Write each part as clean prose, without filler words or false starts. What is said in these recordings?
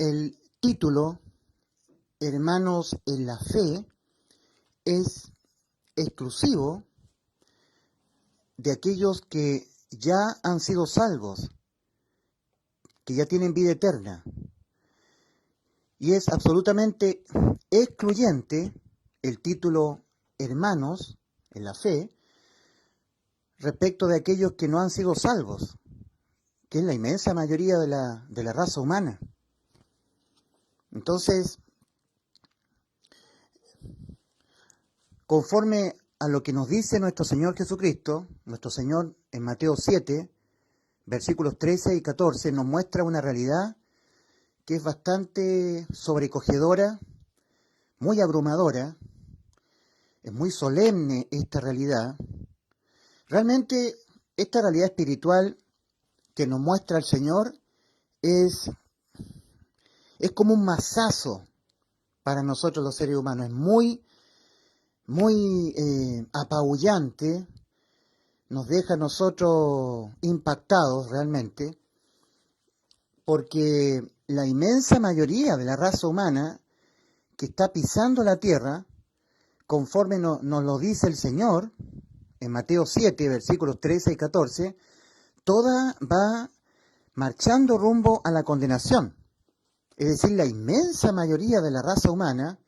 El título, Hermanos en la Fe, es exclusivo de aquellos que ya han sido salvos, que ya tienen vida eterna. Y es absolutamente excluyente el título Hermanos en la Fe respecto de aquellos que no han sido salvos, que es la inmensa mayoría de la raza humana. Entonces, conforme a lo que nos dice nuestro Señor Jesucristo, nuestro Señor en Mateo 7, versículos 13 y 14, nos muestra una realidad que es bastante sobrecogedora, muy abrumadora, es muy solemne esta realidad. Realmente esta realidad espiritual que nos muestra el Señor es como un mazazo para nosotros los seres humanos, es muy apabullante, nos deja a nosotros impactados realmente, porque la inmensa mayoría de la raza humana que está pisando la tierra, conforme nos lo dice el Señor, en Mateo 7, versículos 13 y 14, toda va marchando rumbo a la condenación. Es decir, la inmensa mayoría de la raza humana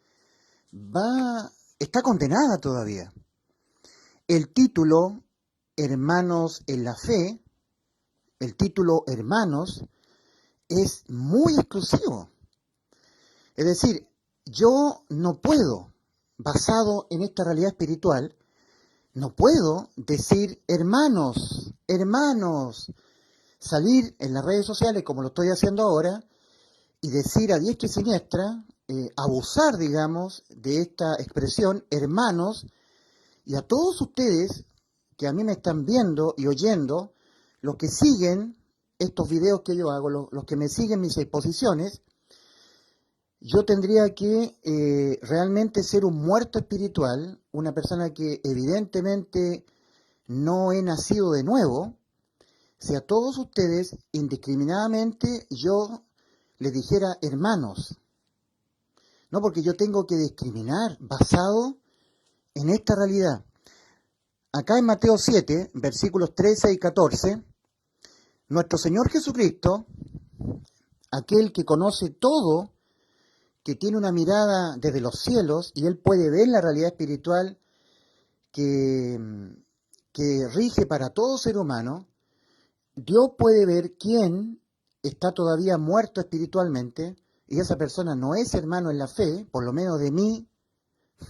está condenada todavía. El título Hermanos en la Fe, el título Hermanos, es muy exclusivo. Es decir, yo no puedo, basado en esta realidad espiritual, no puedo decir hermanos, salir en las redes sociales como lo estoy haciendo ahora y decir a diestra y siniestra, abusar, digamos, de esta expresión, hermanos, y a todos ustedes que a mí me están viendo y oyendo, los que siguen estos videos que yo hago, los que me siguen mis exposiciones, yo tendría que realmente ser un muerto espiritual, una persona que evidentemente no he nacido de nuevo, si a todos ustedes indiscriminadamente yo les dijera hermanos. No, porque yo tengo que discriminar basado en esta realidad. Acá en Mateo 7, versículos 13 y 14, nuestro Señor Jesucristo, aquel que conoce todo, que tiene una mirada desde los cielos y Él puede ver la realidad espiritual que rige para todo ser humano, Dios puede ver quién está todavía muerto espiritualmente y esa persona no es hermano en la fe, por lo menos de mí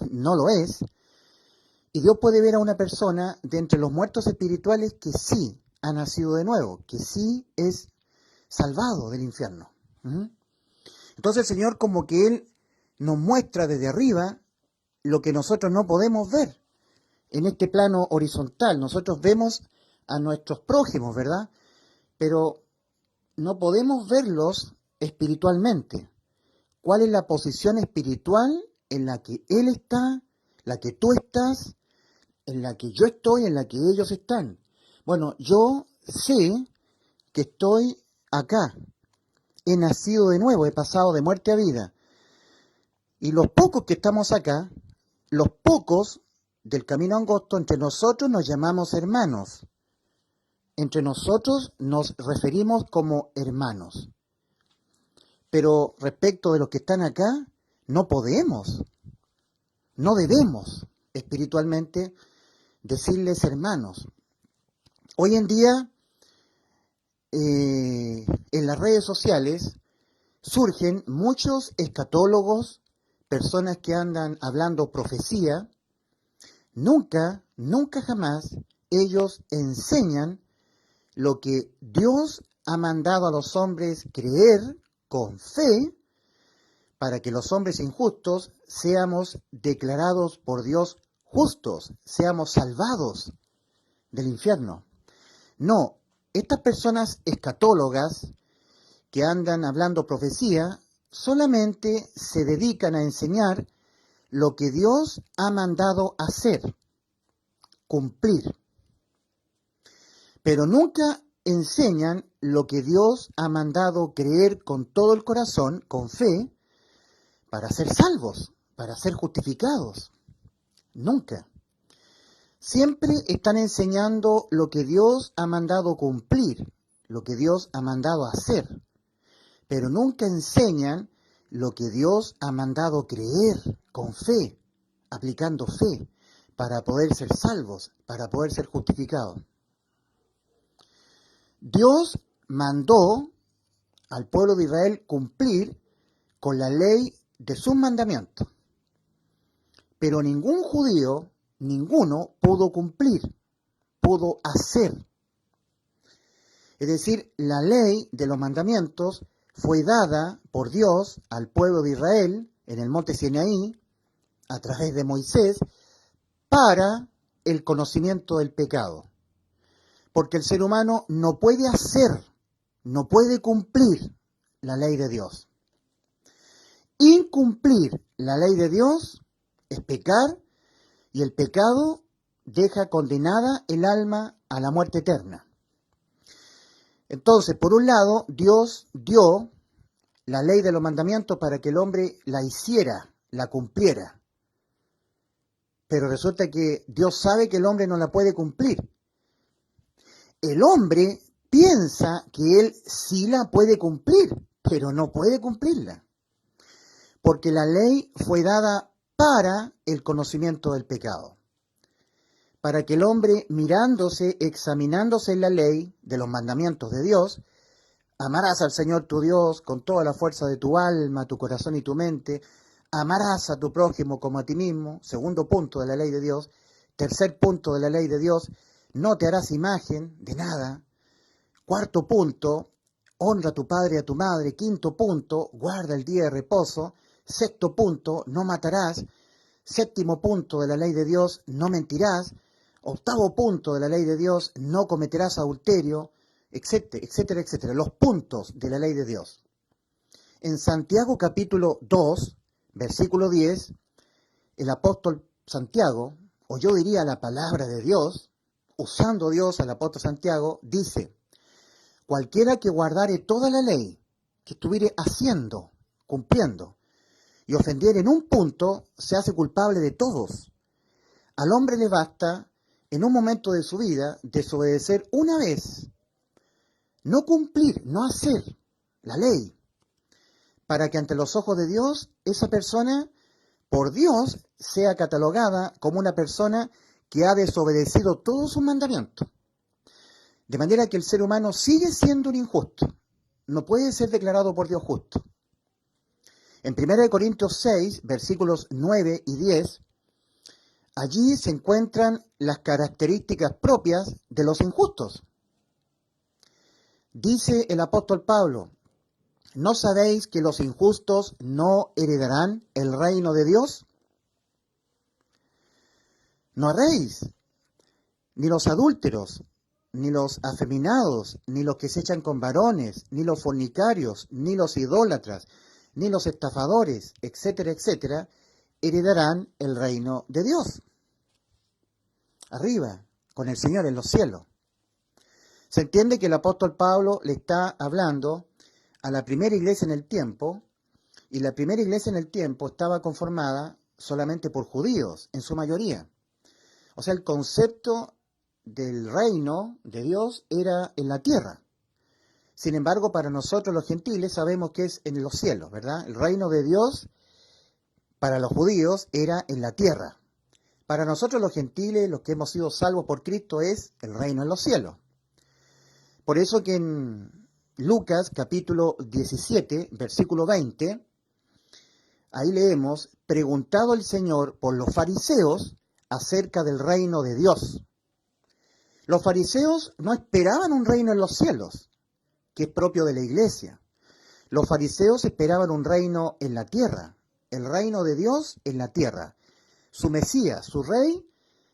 no lo es, y Dios puede ver a una persona de entre los muertos espirituales que sí ha nacido de nuevo, que sí es salvado del infierno. Entonces el Señor como que Él nos muestra desde arriba lo que nosotros no podemos ver en este plano horizontal. Nosotros vemos a nuestros prójimos, ¿verdad? Pero no podemos verlos espiritualmente. ¿Cuál es la posición espiritual en la que Él está, la que tú estás, en la que yo estoy, en la que ellos están? Bueno, yo sé que estoy acá. He nacido de nuevo, he pasado de muerte a vida. Y los pocos que estamos acá, los pocos del camino angosto, entre nosotros nos llamamos hermanos. Entre nosotros nos referimos como hermanos. Pero respecto de los que están acá, no podemos, no debemos espiritualmente decirles hermanos. Hoy en día, en las redes sociales, surgen muchos escatólogos, personas que andan hablando profecía. Nunca jamás ellos enseñan lo que Dios ha mandado a los hombres creer con fe para que los hombres injustos seamos declarados por Dios justos, seamos salvados del infierno. No, estas personas escatólogas que andan hablando profecía solamente se dedican a enseñar lo que Dios ha mandado hacer, cumplir. Pero nunca enseñan lo que Dios ha mandado creer con todo el corazón, con fe, para ser salvos, para ser justificados. Nunca. Siempre están enseñando lo que Dios ha mandado cumplir, lo que Dios ha mandado hacer, pero nunca enseñan lo que Dios ha mandado creer con fe, aplicando fe, para poder ser salvos, para poder ser justificados. Dios mandó al pueblo de Israel cumplir con la ley de sus mandamientos, pero ningún judío, ninguno, pudo cumplir, pudo hacer. Es decir, la ley de los mandamientos fue dada por Dios al pueblo de Israel en el monte Sinaí, a través de Moisés, para el conocimiento del pecado. Porque el ser humano no puede hacer, no puede cumplir la ley de Dios. Incumplir la ley de Dios es pecar, y el pecado deja condenada el alma a la muerte eterna. Entonces, por un lado, Dios dio la ley de los mandamientos para que el hombre la hiciera, la cumpliera. Pero resulta que Dios sabe que el hombre no la puede cumplir. El hombre piensa que él sí la puede cumplir, pero no puede cumplirla. Porque la ley fue dada para el conocimiento del pecado. Para que el hombre, mirándose, examinándose en la ley de los mandamientos de Dios, amarás al Señor tu Dios con toda la fuerza de tu alma, tu corazón y tu mente, amarás a tu prójimo como a ti mismo, segundo punto de la ley de Dios. Tercer punto de la ley de Dios, no te harás imagen de nada. Cuarto punto, honra a tu padre y a tu madre. Quinto punto, guarda el día de reposo. Sexto punto, no matarás. Séptimo punto de la ley de Dios, no mentirás. Octavo punto de la ley de Dios, no cometerás adulterio, etcétera, etcétera, etcétera. Los puntos de la ley de Dios. En Santiago capítulo 2, versículo 10, el apóstol Santiago, o yo diría la palabra de Dios, usando Dios al apóstol Santiago, dice: cualquiera que guardare toda la ley, que estuviere haciendo, cumpliendo, y ofendiere en un punto, se hace culpable de todos. Al hombre le basta, en un momento de su vida, desobedecer una vez, no cumplir, no hacer la ley, para que ante los ojos de Dios, esa persona, por Dios, sea catalogada como una persona que ha desobedecido todos sus mandamientos. De manera que el ser humano sigue siendo un injusto, no puede ser declarado por Dios justo. En 1 Corintios 6, versículos 9 y 10, allí se encuentran las características propias de los injustos. Dice el apóstol Pablo: ¿no sabéis que los injustos no heredarán el reino de Dios? No erréis, ni los adúlteros, ni los afeminados, ni los que se echan con varones, ni los fornicarios, ni los idólatras, ni los estafadores, etcétera, etcétera, heredarán el reino de Dios. Arriba, con el Señor en los cielos. Se entiende que el apóstol Pablo le está hablando a la primera iglesia en el tiempo, y la primera iglesia en el tiempo estaba conformada solamente por judíos, en su mayoría. O sea, el concepto del reino de Dios era en la tierra. Sin embargo, para nosotros los gentiles sabemos que es en los cielos, ¿verdad? El reino de Dios para los judíos era en la tierra. Para nosotros los gentiles, los que hemos sido salvos por Cristo, es el reino en los cielos. Por eso que en Lucas capítulo 17, versículo 20, ahí leemos: preguntado el Señor por los fariseos acerca del reino de Dios. Los fariseos no esperaban un reino en los cielos, que es propio de la iglesia. Los fariseos esperaban un reino en la tierra, el reino de Dios en la tierra. Su Mesías, su rey,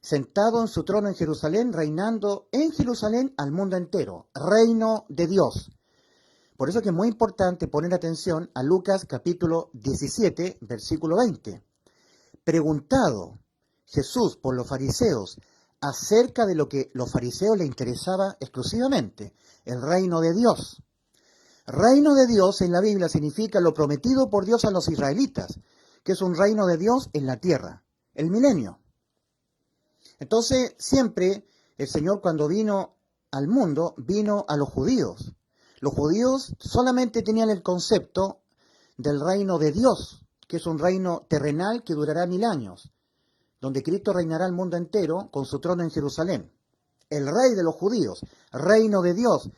sentado en su trono en Jerusalén, reinando en Jerusalén al mundo entero. Reino de Dios. Por eso que es muy importante poner atención a Lucas capítulo 17, versículo 20. Preguntado Jesús por los fariseos acerca de lo que los fariseos les interesaba exclusivamente, el reino de Dios. Reino de Dios en la Biblia significa lo prometido por Dios a los israelitas, que es un reino de Dios en la tierra, el milenio. Entonces, siempre el Señor cuando vino al mundo, vino a los judíos. Los judíos solamente tenían el concepto del reino de Dios, que es un reino terrenal que durará 1000 años, donde Cristo reinará el mundo entero con su trono en Jerusalén. El rey de los judíos, reino de Dios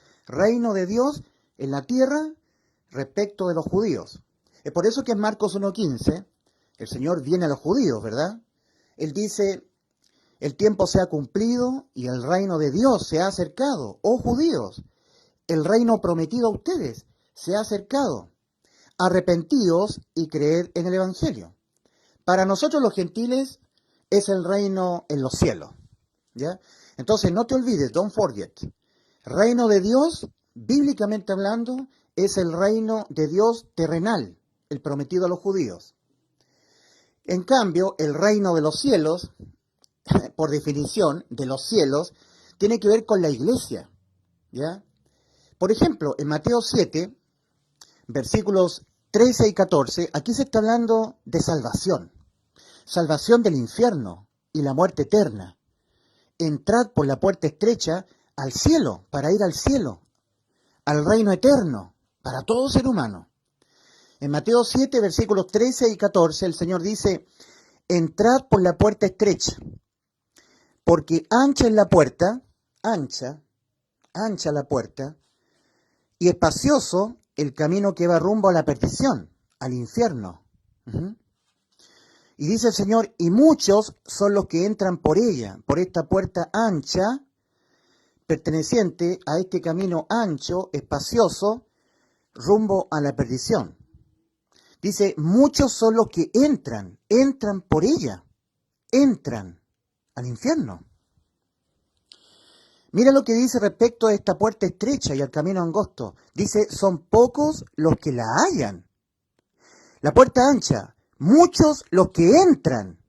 en la tierra respecto de los judíos. Es por eso que en Marcos 1:15 el Señor viene a los judíos, ¿verdad? Él dice, el tiempo se ha cumplido y el reino de Dios se ha acercado. Oh judíos, el reino prometido a ustedes se ha acercado. Arrepentíos y creed en el Evangelio. Para nosotros los gentiles es el reino en los cielos, ¿ya? Entonces no te olvides, don't forget. Reino de Dios, bíblicamente hablando, es el reino de Dios terrenal, el prometido a los judíos. En cambio, el reino de los cielos, por definición, de los cielos, tiene que ver con la iglesia, ¿ya? Por ejemplo, en Mateo 7, versículos 13 y 14, aquí se está hablando de salvación. Salvación del infierno y la muerte eterna. Entrad por la puerta estrecha al cielo, para ir al cielo, al reino eterno, para todo ser humano. En Mateo 7, versículos 13 y 14, el Señor dice, entrad por la puerta estrecha, porque ancha es la puerta, ancha la puerta, y espacioso el camino que va rumbo a la perdición, al infierno. Y dice el Señor, y muchos son los que entran por ella, por esta puerta ancha, perteneciente a este camino ancho, espacioso, rumbo a la perdición. Dice, muchos son los que entran por ella, entran al infierno. Mira lo que dice respecto a esta puerta estrecha y al camino angosto. Dice, son pocos los que la hallan. La puerta ancha, muchos los que entran.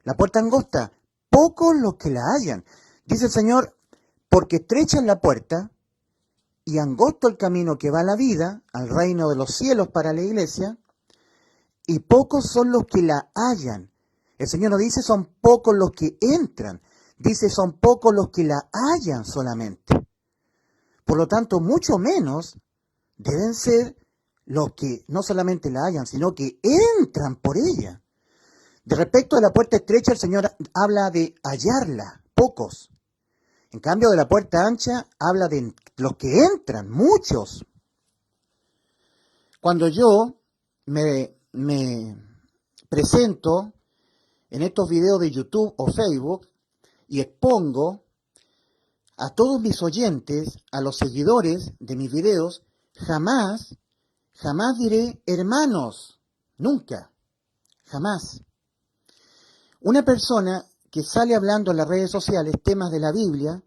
La puerta angosta, pocos los que la hallan. Dice el Señor, porque estrecha es la puerta y angosto el camino que va a la vida, al reino de los cielos para la iglesia, y pocos son los que la hallan. El Señor no dice son pocos los que entran, dice son pocos los que la hallan solamente. Por lo tanto, mucho menos deben ser los que no solamente la hallan, sino que entran por ella. De respecto a la puerta estrecha, el Señor habla de hallarla, pocos. En cambio, de la puerta ancha, habla de los que entran, muchos. Cuando yo me presento en estos videos de YouTube o Facebook y expongo a todos mis oyentes, a los seguidores de mis videos, jamás diré hermanos, nunca, jamás. Una persona que sale hablando en las redes sociales temas de la Biblia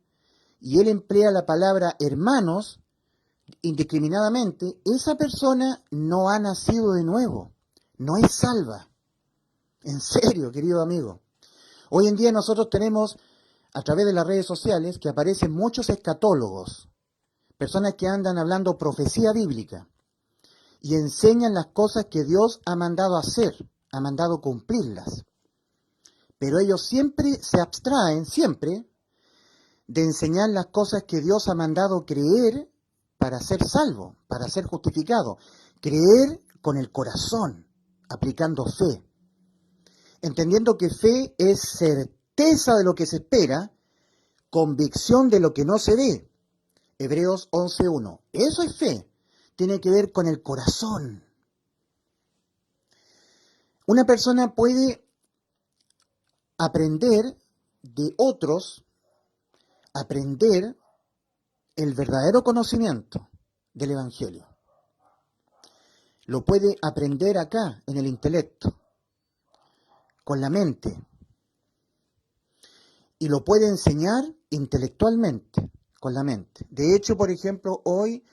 y él emplea la palabra hermanos indiscriminadamente, esa persona no ha nacido de nuevo, no es salva. En serio, querido amigo. Hoy en día nosotros tenemos, a través de las redes sociales, que aparecen muchos escatólogos, personas que andan hablando profecía bíblica y enseñan las cosas que Dios ha mandado hacer, ha mandado cumplirlas. Pero ellos siempre se abstraen, de enseñar las cosas que Dios ha mandado creer para ser salvo, para ser justificado. Creer con el corazón, aplicando fe. Entendiendo que fe es certeza de lo que se espera, convicción de lo que no se ve. Hebreos 11:1. Eso es fe. Tiene que ver con el corazón. Una persona puede aprender de otros, aprender el verdadero conocimiento del Evangelio. Lo puede aprender acá, en el intelecto, con la mente. Y lo puede enseñar intelectualmente, con la mente. De hecho, por ejemplo, hoy,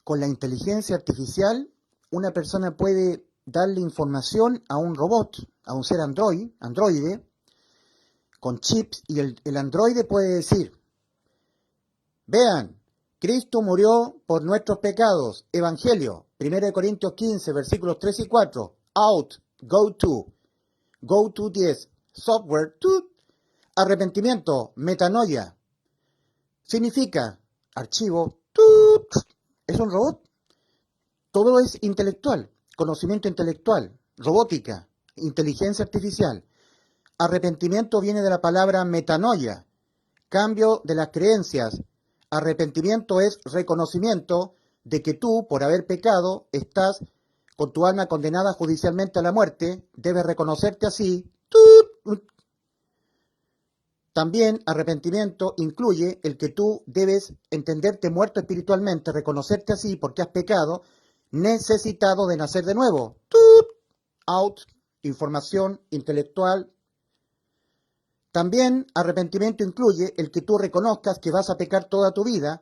con la inteligencia artificial, una persona puede darle información a un robot, a un ser androide, con chips y el androide puede decir, vean, Cristo murió por nuestros pecados, Evangelio, 1 Corintios 15, versículos 3 y 4, out, go to 10, software, arrepentimiento, metanoia, significa archivo, es un robot. Todo es intelectual, conocimiento intelectual, robótica, inteligencia artificial. Arrepentimiento viene de la palabra metanoia, cambio de las creencias. Arrepentimiento es reconocimiento de que tú, por haber pecado, estás con tu alma condenada judicialmente a la muerte, debes reconocerte así. También arrepentimiento incluye el que tú debes entenderte muerto espiritualmente, reconocerte así porque has pecado, necesitado de nacer de nuevo. Out, información intelectual. También arrepentimiento incluye el que tú reconozcas que vas a pecar toda tu vida,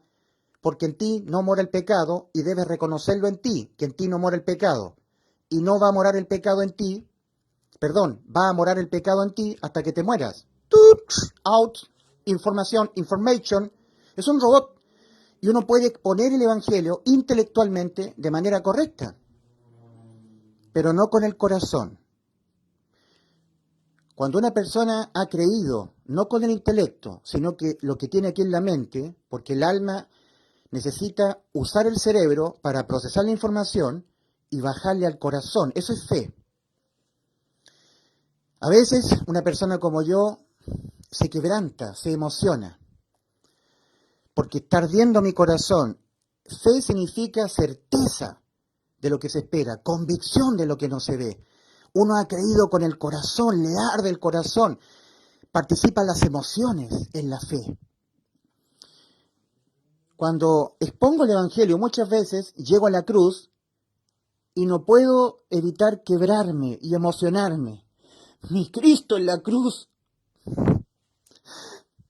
porque en ti no mora el pecado y debes reconocerlo en ti, que en ti no mora el pecado. Y no va a morar el pecado en ti, va a morar el pecado en ti hasta que te mueras. Out, information, es un robot y uno puede exponer el Evangelio intelectualmente de manera correcta, pero no con el corazón. Cuando una persona ha creído, no con el intelecto, sino que lo que tiene aquí en la mente, porque el alma necesita usar el cerebro para procesar la información y bajarle al corazón, eso es fe. A veces una persona como yo se quebranta, se emociona, porque está ardiendo mi corazón. Fe significa certeza de lo que se espera, convicción de lo que no se ve. Uno ha creído con el corazón, le arde el corazón, participan las emociones en la fe. Cuando expongo el Evangelio muchas veces llego a la cruz y no puedo evitar quebrarme y emocionarme. Mi Cristo en la cruz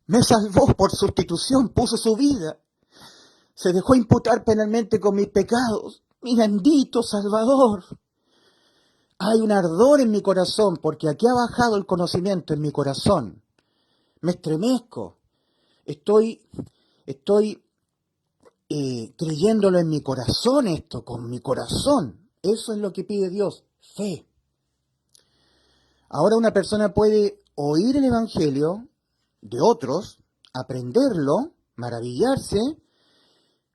me salvó por sustitución, puso su vida, se dejó imputar penalmente con mis pecados, mi bendito Salvador. Hay un ardor en mi corazón porque aquí ha bajado el conocimiento en mi corazón. Me estremezco, estoy creyéndolo en mi corazón esto, con mi corazón. Eso es lo que pide Dios, fe. Ahora una persona puede oír el Evangelio de otros, aprenderlo, maravillarse,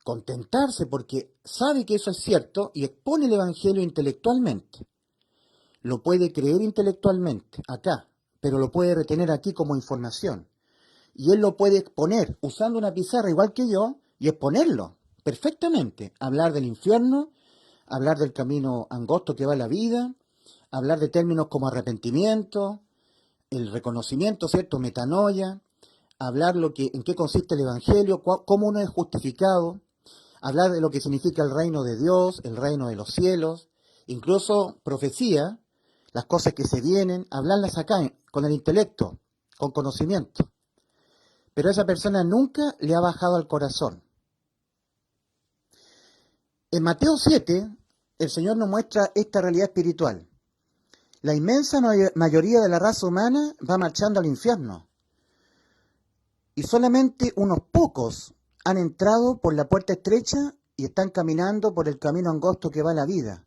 contentarse porque sabe que eso es cierto y expone el Evangelio intelectualmente. Lo puede creer intelectualmente acá, pero lo puede retener aquí como información. Y él lo puede exponer usando una pizarra igual que yo y exponerlo perfectamente. Hablar del infierno, hablar del camino angosto que va a la vida, hablar de términos como arrepentimiento, el reconocimiento, ¿cierto? Metanoia, hablar en qué consiste el Evangelio, cómo uno es justificado, hablar de lo que significa el reino de Dios, el reino de los cielos, incluso profecía, las cosas que se vienen, hablarlas acá con el intelecto, con conocimiento. Pero a esa persona nunca le ha bajado al corazón. En Mateo 7, el Señor nos muestra esta realidad espiritual. La inmensa mayoría de la raza humana va marchando al infierno. Y solamente unos pocos han entrado por la puerta estrecha y están caminando por el camino angosto que va a la vida.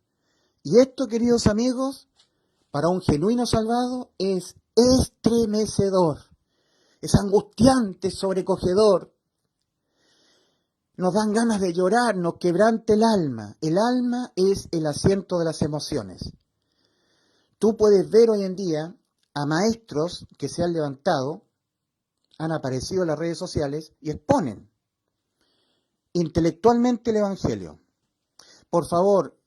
Y esto, queridos amigos, para un genuino salvado es estremecedor, es angustiante, sobrecogedor. Nos dan ganas de llorar, nos quebranta el alma. El alma es el asiento de las emociones. Tú puedes ver hoy en día a maestros que se han levantado, han aparecido en las redes sociales y exponen intelectualmente el Evangelio. Por favor,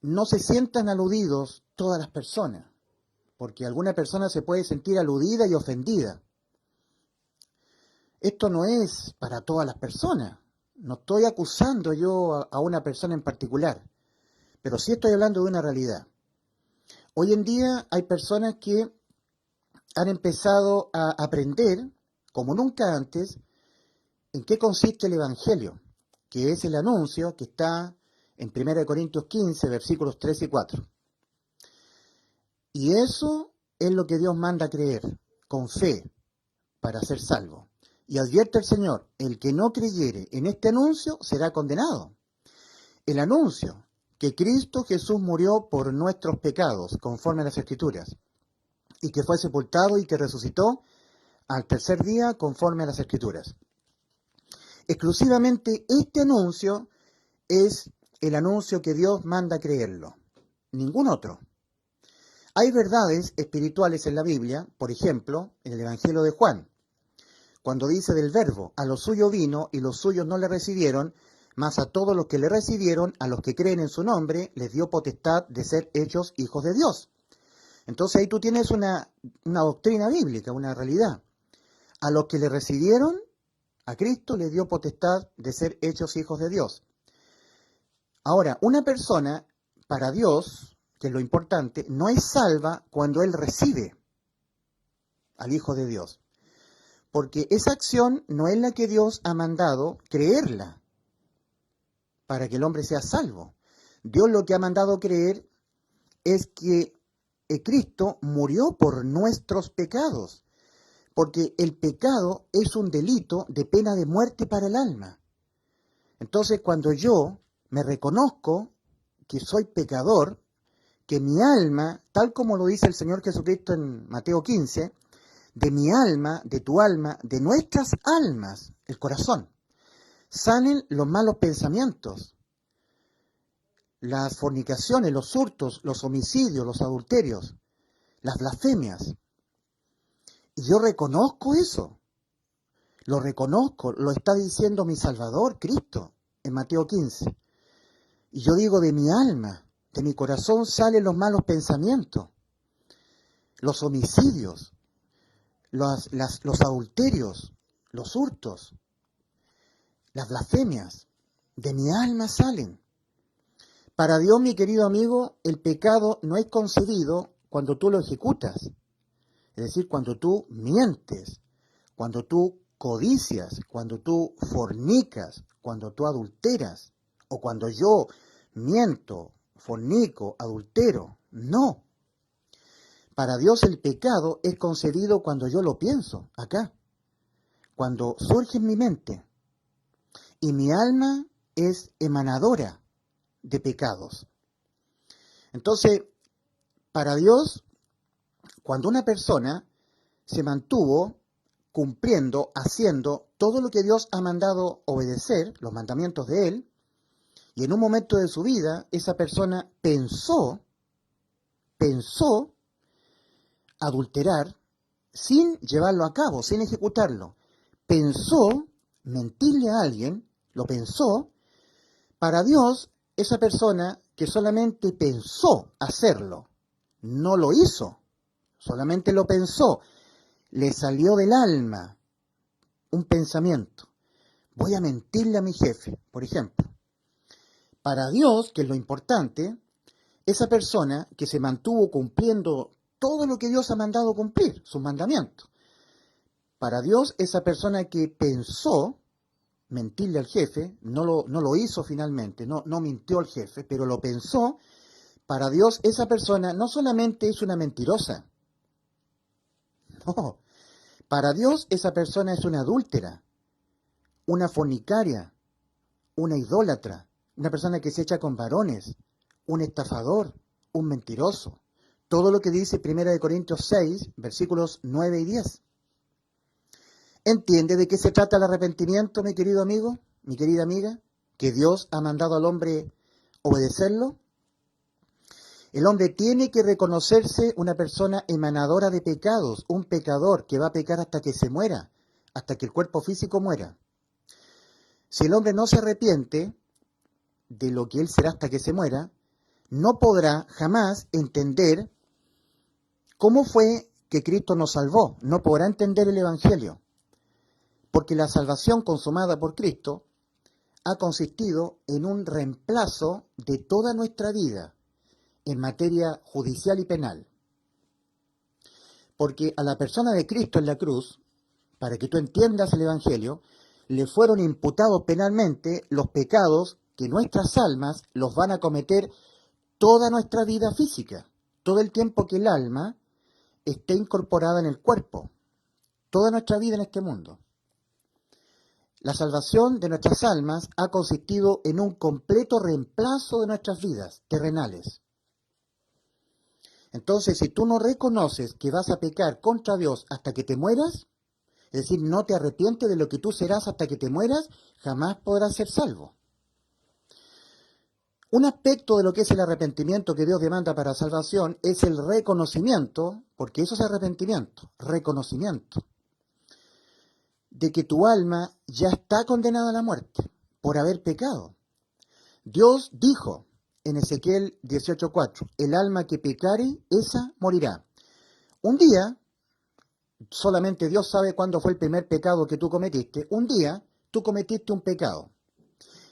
no se sientan aludidos todas las personas, porque alguna persona se puede sentir aludida y ofendida. Esto no es para todas las personas. No estoy acusando yo a una persona en particular, pero sí estoy hablando de una realidad. Hoy en día hay personas que han empezado a aprender, como nunca antes, en qué consiste el Evangelio, que es el anuncio que está en 1 Corintios 15, versículos 3 y 4. Y eso es lo que Dios manda creer. con fe para ser salvo. Y advierte el Señor, el que no creyere en este anuncio será condenado. El anuncio que Cristo Jesús murió por nuestros pecados, conforme a las Escrituras, y que fue sepultado y que resucitó al tercer día, conforme a las Escrituras. Exclusivamente este anuncio es el anuncio que Dios manda creerlo, ningún otro. Hay verdades espirituales en la Biblia, por ejemplo, en el Evangelio de Juan, cuando dice del Verbo, a los suyos vino y los suyos no le recibieron, mas a todos los que le recibieron, a los que creen en su nombre, les dio potestad de ser hechos hijos de Dios. Entonces ahí tú tienes una doctrina bíblica, una realidad. A los que le recibieron, a Cristo les dio potestad de ser hechos hijos de Dios. Ahora, una persona, para Dios, que es lo importante, no es salva cuando él recibe al Hijo de Dios. Porque esa acción no es la que Dios ha mandado creerla para que el hombre sea salvo. Dios lo que ha mandado creer es que Cristo murió por nuestros pecados, porque el pecado es un delito de pena de muerte para el alma. Entonces, cuando yo me reconozco que soy pecador, que mi alma, tal como lo dice el Señor Jesucristo en Mateo 15, de mi alma, de tu alma, de nuestras almas, el corazón, salen los malos pensamientos, las fornicaciones, los hurtos, los homicidios, los adulterios, las blasfemias. Y yo reconozco eso, lo reconozco, lo está diciendo mi Salvador, Cristo, en Mateo 15. Y yo digo, de mi alma, de mi corazón salen los malos pensamientos, los homicidios, los adulterios, los hurtos, las blasfemias, de mi alma salen. Para Dios, mi querido amigo, el pecado no es concebido cuando tú lo ejecutas. Es decir, cuando tú mientes, cuando tú codicias, cuando tú fornicas, cuando tú adulteras, o cuando yo miento, fornico, adultero. No. Para Dios el pecado es concebido cuando yo lo pienso, acá, cuando surge en mi mente. Y mi alma es emanadora de pecados. Entonces, para Dios, cuando una persona se mantuvo cumpliendo, haciendo todo lo que Dios ha mandado obedecer, los mandamientos de Él, y en un momento de su vida esa persona pensó adulterar sin llevarlo a cabo, sin ejecutarlo. Pensó mentirle a alguien, lo pensó. Para Dios, esa persona que solamente pensó hacerlo, no lo hizo, solamente lo pensó, le salió del alma un pensamiento. Voy a mentirle a mi jefe, por ejemplo. Para Dios, que es lo importante, esa persona que se mantuvo cumpliendo todo lo que Dios ha mandado cumplir, sus mandamientos. Para Dios, esa persona que pensó mentirle al jefe, no lo hizo finalmente, no mintió al jefe, pero lo pensó. Para Dios, esa persona no solamente es una mentirosa, no. Para Dios, esa persona es una adúltera, una fornicaria, una idólatra, una persona que se echa con varones, un estafador, un mentiroso. Todo lo que dice 1 Corintios 6, versículos 9 y 10. ¿Entiende de qué se trata el arrepentimiento, mi querido amigo, mi querida amiga? ¿Que Dios ha mandado al hombre obedecerlo? El hombre tiene que reconocerse una persona emanadora de pecados, un pecador que va a pecar hasta que se muera, hasta que el cuerpo físico muera. Si el hombre no se arrepiente de lo que él será hasta que se muera, no podrá jamás entender cómo fue que Cristo nos salvó, no podrá entender el Evangelio. Porque la salvación consumada por Cristo ha consistido en un reemplazo de toda nuestra vida en materia judicial y penal. Porque a la persona de Cristo en la cruz, para que tú entiendas el Evangelio, le fueron imputados penalmente los pecados que nuestras almas los van a cometer toda nuestra vida física, todo el tiempo que el alma esté incorporada en el cuerpo. toda nuestra vida en este mundo. La salvación de nuestras almas ha consistido en un completo reemplazo de nuestras vidas terrenales. Entonces, si tú no reconoces que vas a pecar contra Dios hasta que te mueras, es decir, no te arrepientes de lo que tú serás hasta que te mueras, jamás podrás ser salvo. Un aspecto de lo que es el arrepentimiento que Dios demanda para salvación es el reconocimiento, porque eso es arrepentimiento, reconocimiento, de que tu alma ya está condenada a la muerte por haber pecado. Dios dijo en Ezequiel 18:4, el alma que pecare, esa morirá. Un día, solamente Dios sabe cuándo fue el primer pecado que tú cometiste, un día tú cometiste un pecado.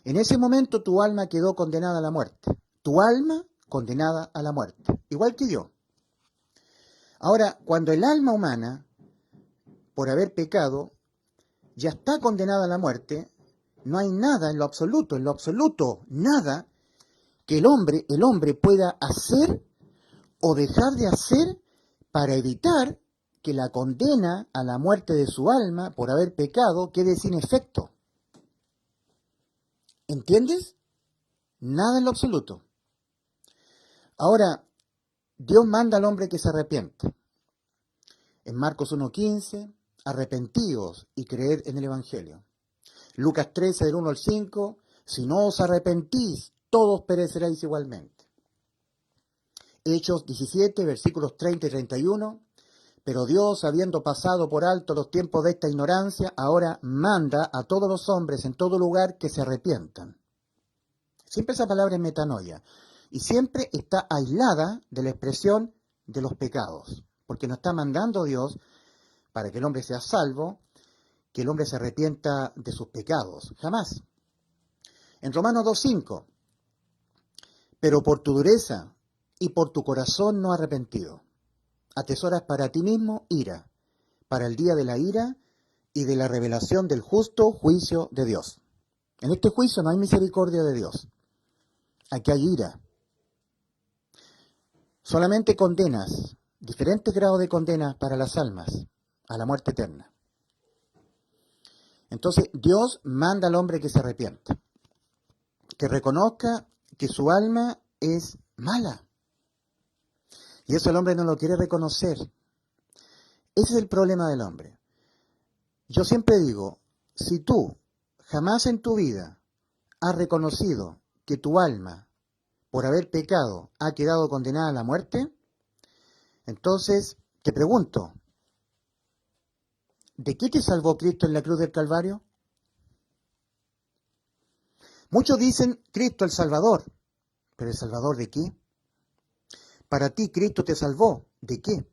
En ese momento tu alma quedó condenada a la muerte. Tu alma condenada a la muerte, igual que yo. Ahora, cuando el alma humana, por haber pecado, ya está condenada a la muerte, no hay nada en lo absoluto, nada que el hombre pueda hacer o dejar de hacer para evitar que la condena a la muerte de su alma por haber pecado quede sin efecto. ¿Entiendes? Nada en lo absoluto. Ahora, Dios manda al hombre que se arrepienta. En Marcos 1:15, arrepentíos y creed en el Evangelio. Lucas 13, del 1 al 5, si no os arrepentís, todos pereceréis igualmente. Hechos 17, versículos 30 y 31, pero Dios, habiendo pasado por alto los tiempos de esta ignorancia, ahora manda a todos los hombres en todo lugar que se arrepientan. Siempre esa palabra es metanoia, y siempre está aislada de la expresión de los pecados, porque no está mandando Dios para que el hombre sea salvo, que el hombre se arrepienta de sus pecados, jamás. En Romanos 2:5, pero por tu dureza y por tu corazón no arrepentido, atesoras para ti mismo ira, para el día de la ira y de la revelación del justo juicio de Dios. En este juicio no hay misericordia de Dios. Aquí hay ira. Solamente condenas, diferentes grados de condenas para las almas, a la muerte eterna. Entonces Dios manda al hombre que se arrepienta, que reconozca que su alma es mala. Y eso el hombre no lo quiere reconocer. Ese es el problema del hombre. Yo siempre digo, si tú jamás en tu vida has reconocido que tu alma, por haber pecado, ha quedado condenada a la muerte, entonces te pregunto, ¿de qué te salvó Cristo en la cruz del Calvario? Muchos dicen Cristo el Salvador, pero ¿el Salvador de qué? Para ti Cristo te salvó, ¿de qué?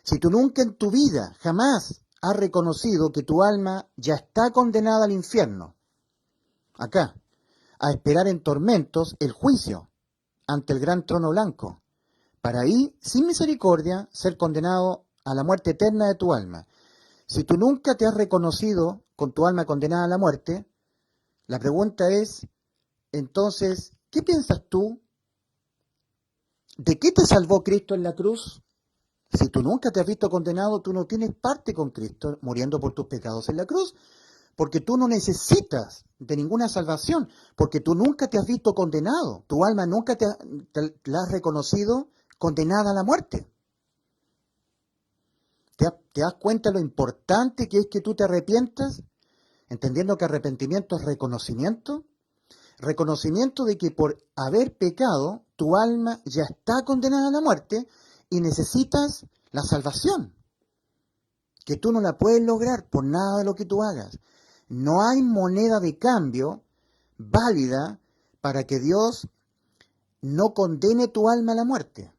Si tú nunca en tu vida, jamás, has reconocido que tu alma ya está condenada al infierno, acá, a esperar en tormentos el juicio ante el gran trono blanco, para ahí, sin misericordia, ser condenado a la muerte eterna de tu alma. Si tú nunca te has reconocido con tu alma condenada a la muerte, la pregunta es, entonces, ¿qué piensas tú? ¿De qué te salvó Cristo en la cruz? Si tú nunca te has visto condenado, tú no tienes parte con Cristo muriendo por tus pecados en la cruz, porque tú no necesitas de ninguna salvación, porque tú nunca te has visto condenado, tu alma nunca la has reconocido condenada a la muerte. ¿Te das cuenta lo importante que es que tú te arrepientas? Entendiendo que arrepentimiento es reconocimiento. Reconocimiento de que por haber pecado, tu alma ya está condenada a la muerte y necesitas la salvación, que tú no la puedes lograr por nada de lo que tú hagas. No hay moneda de cambio válida para que Dios no condene tu alma a la muerte.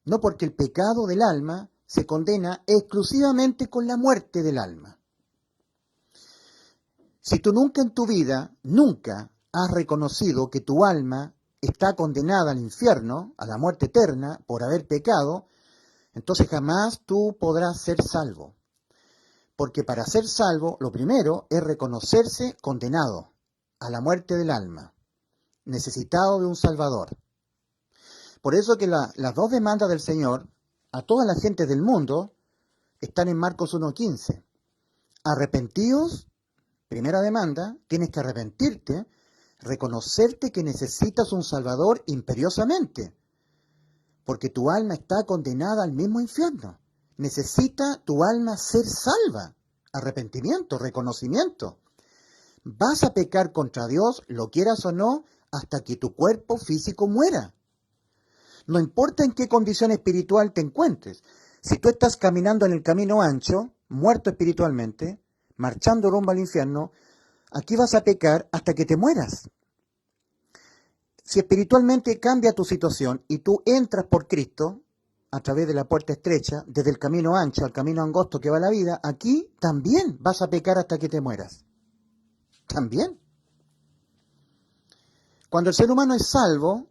No, porque el pecado del alma se condena exclusivamente con la muerte del alma. Si tú nunca en tu vida, nunca has reconocido que tu alma está condenada al infierno, a la muerte eterna, por haber pecado, entonces jamás tú podrás ser salvo. Porque para ser salvo, lo primero es reconocerse condenado a la muerte del alma, necesitado de un Salvador. Por eso que las dos demandas del Señor a toda la gente del mundo están en Marcos 1:15. Arrepentidos, primera demanda, tienes que arrepentirte, reconocerte que necesitas un Salvador imperiosamente, porque tu alma está condenada al mismo infierno. Necesita tu alma ser salva. Arrepentimiento, reconocimiento. Vas a pecar contra Dios, lo quieras o no, hasta que tu cuerpo físico muera. No importa en qué condición espiritual te encuentres. Si tú estás caminando en el camino ancho, muerto espiritualmente, marchando rumbo al infierno, aquí vas a pecar hasta que te mueras. Si espiritualmente cambia tu situación y tú entras por Cristo, a través de la puerta estrecha, desde el camino ancho al camino angosto que va la vida, aquí también vas a pecar hasta que te mueras. También. Cuando el ser humano es salvo,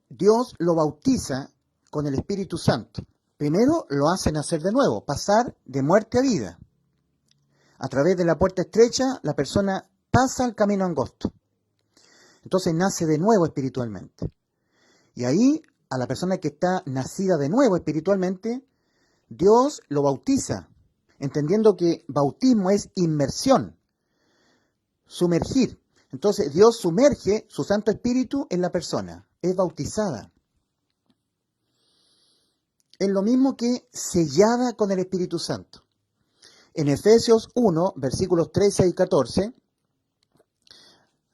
Dios lo bautiza con el Espíritu Santo. Primero lo hace nacer de nuevo, pasar de muerte a vida. A través de la puerta estrecha, la persona pasa al camino angosto. Entonces nace de nuevo espiritualmente. Y ahí, a la persona que está nacida de nuevo espiritualmente, Dios lo bautiza, entendiendo que bautismo es inmersión, sumergir. Entonces Dios sumerge su Santo Espíritu en la persona, es bautizada. Es lo mismo que sellada con el Espíritu Santo. En Efesios 1, versículos 13 y 14,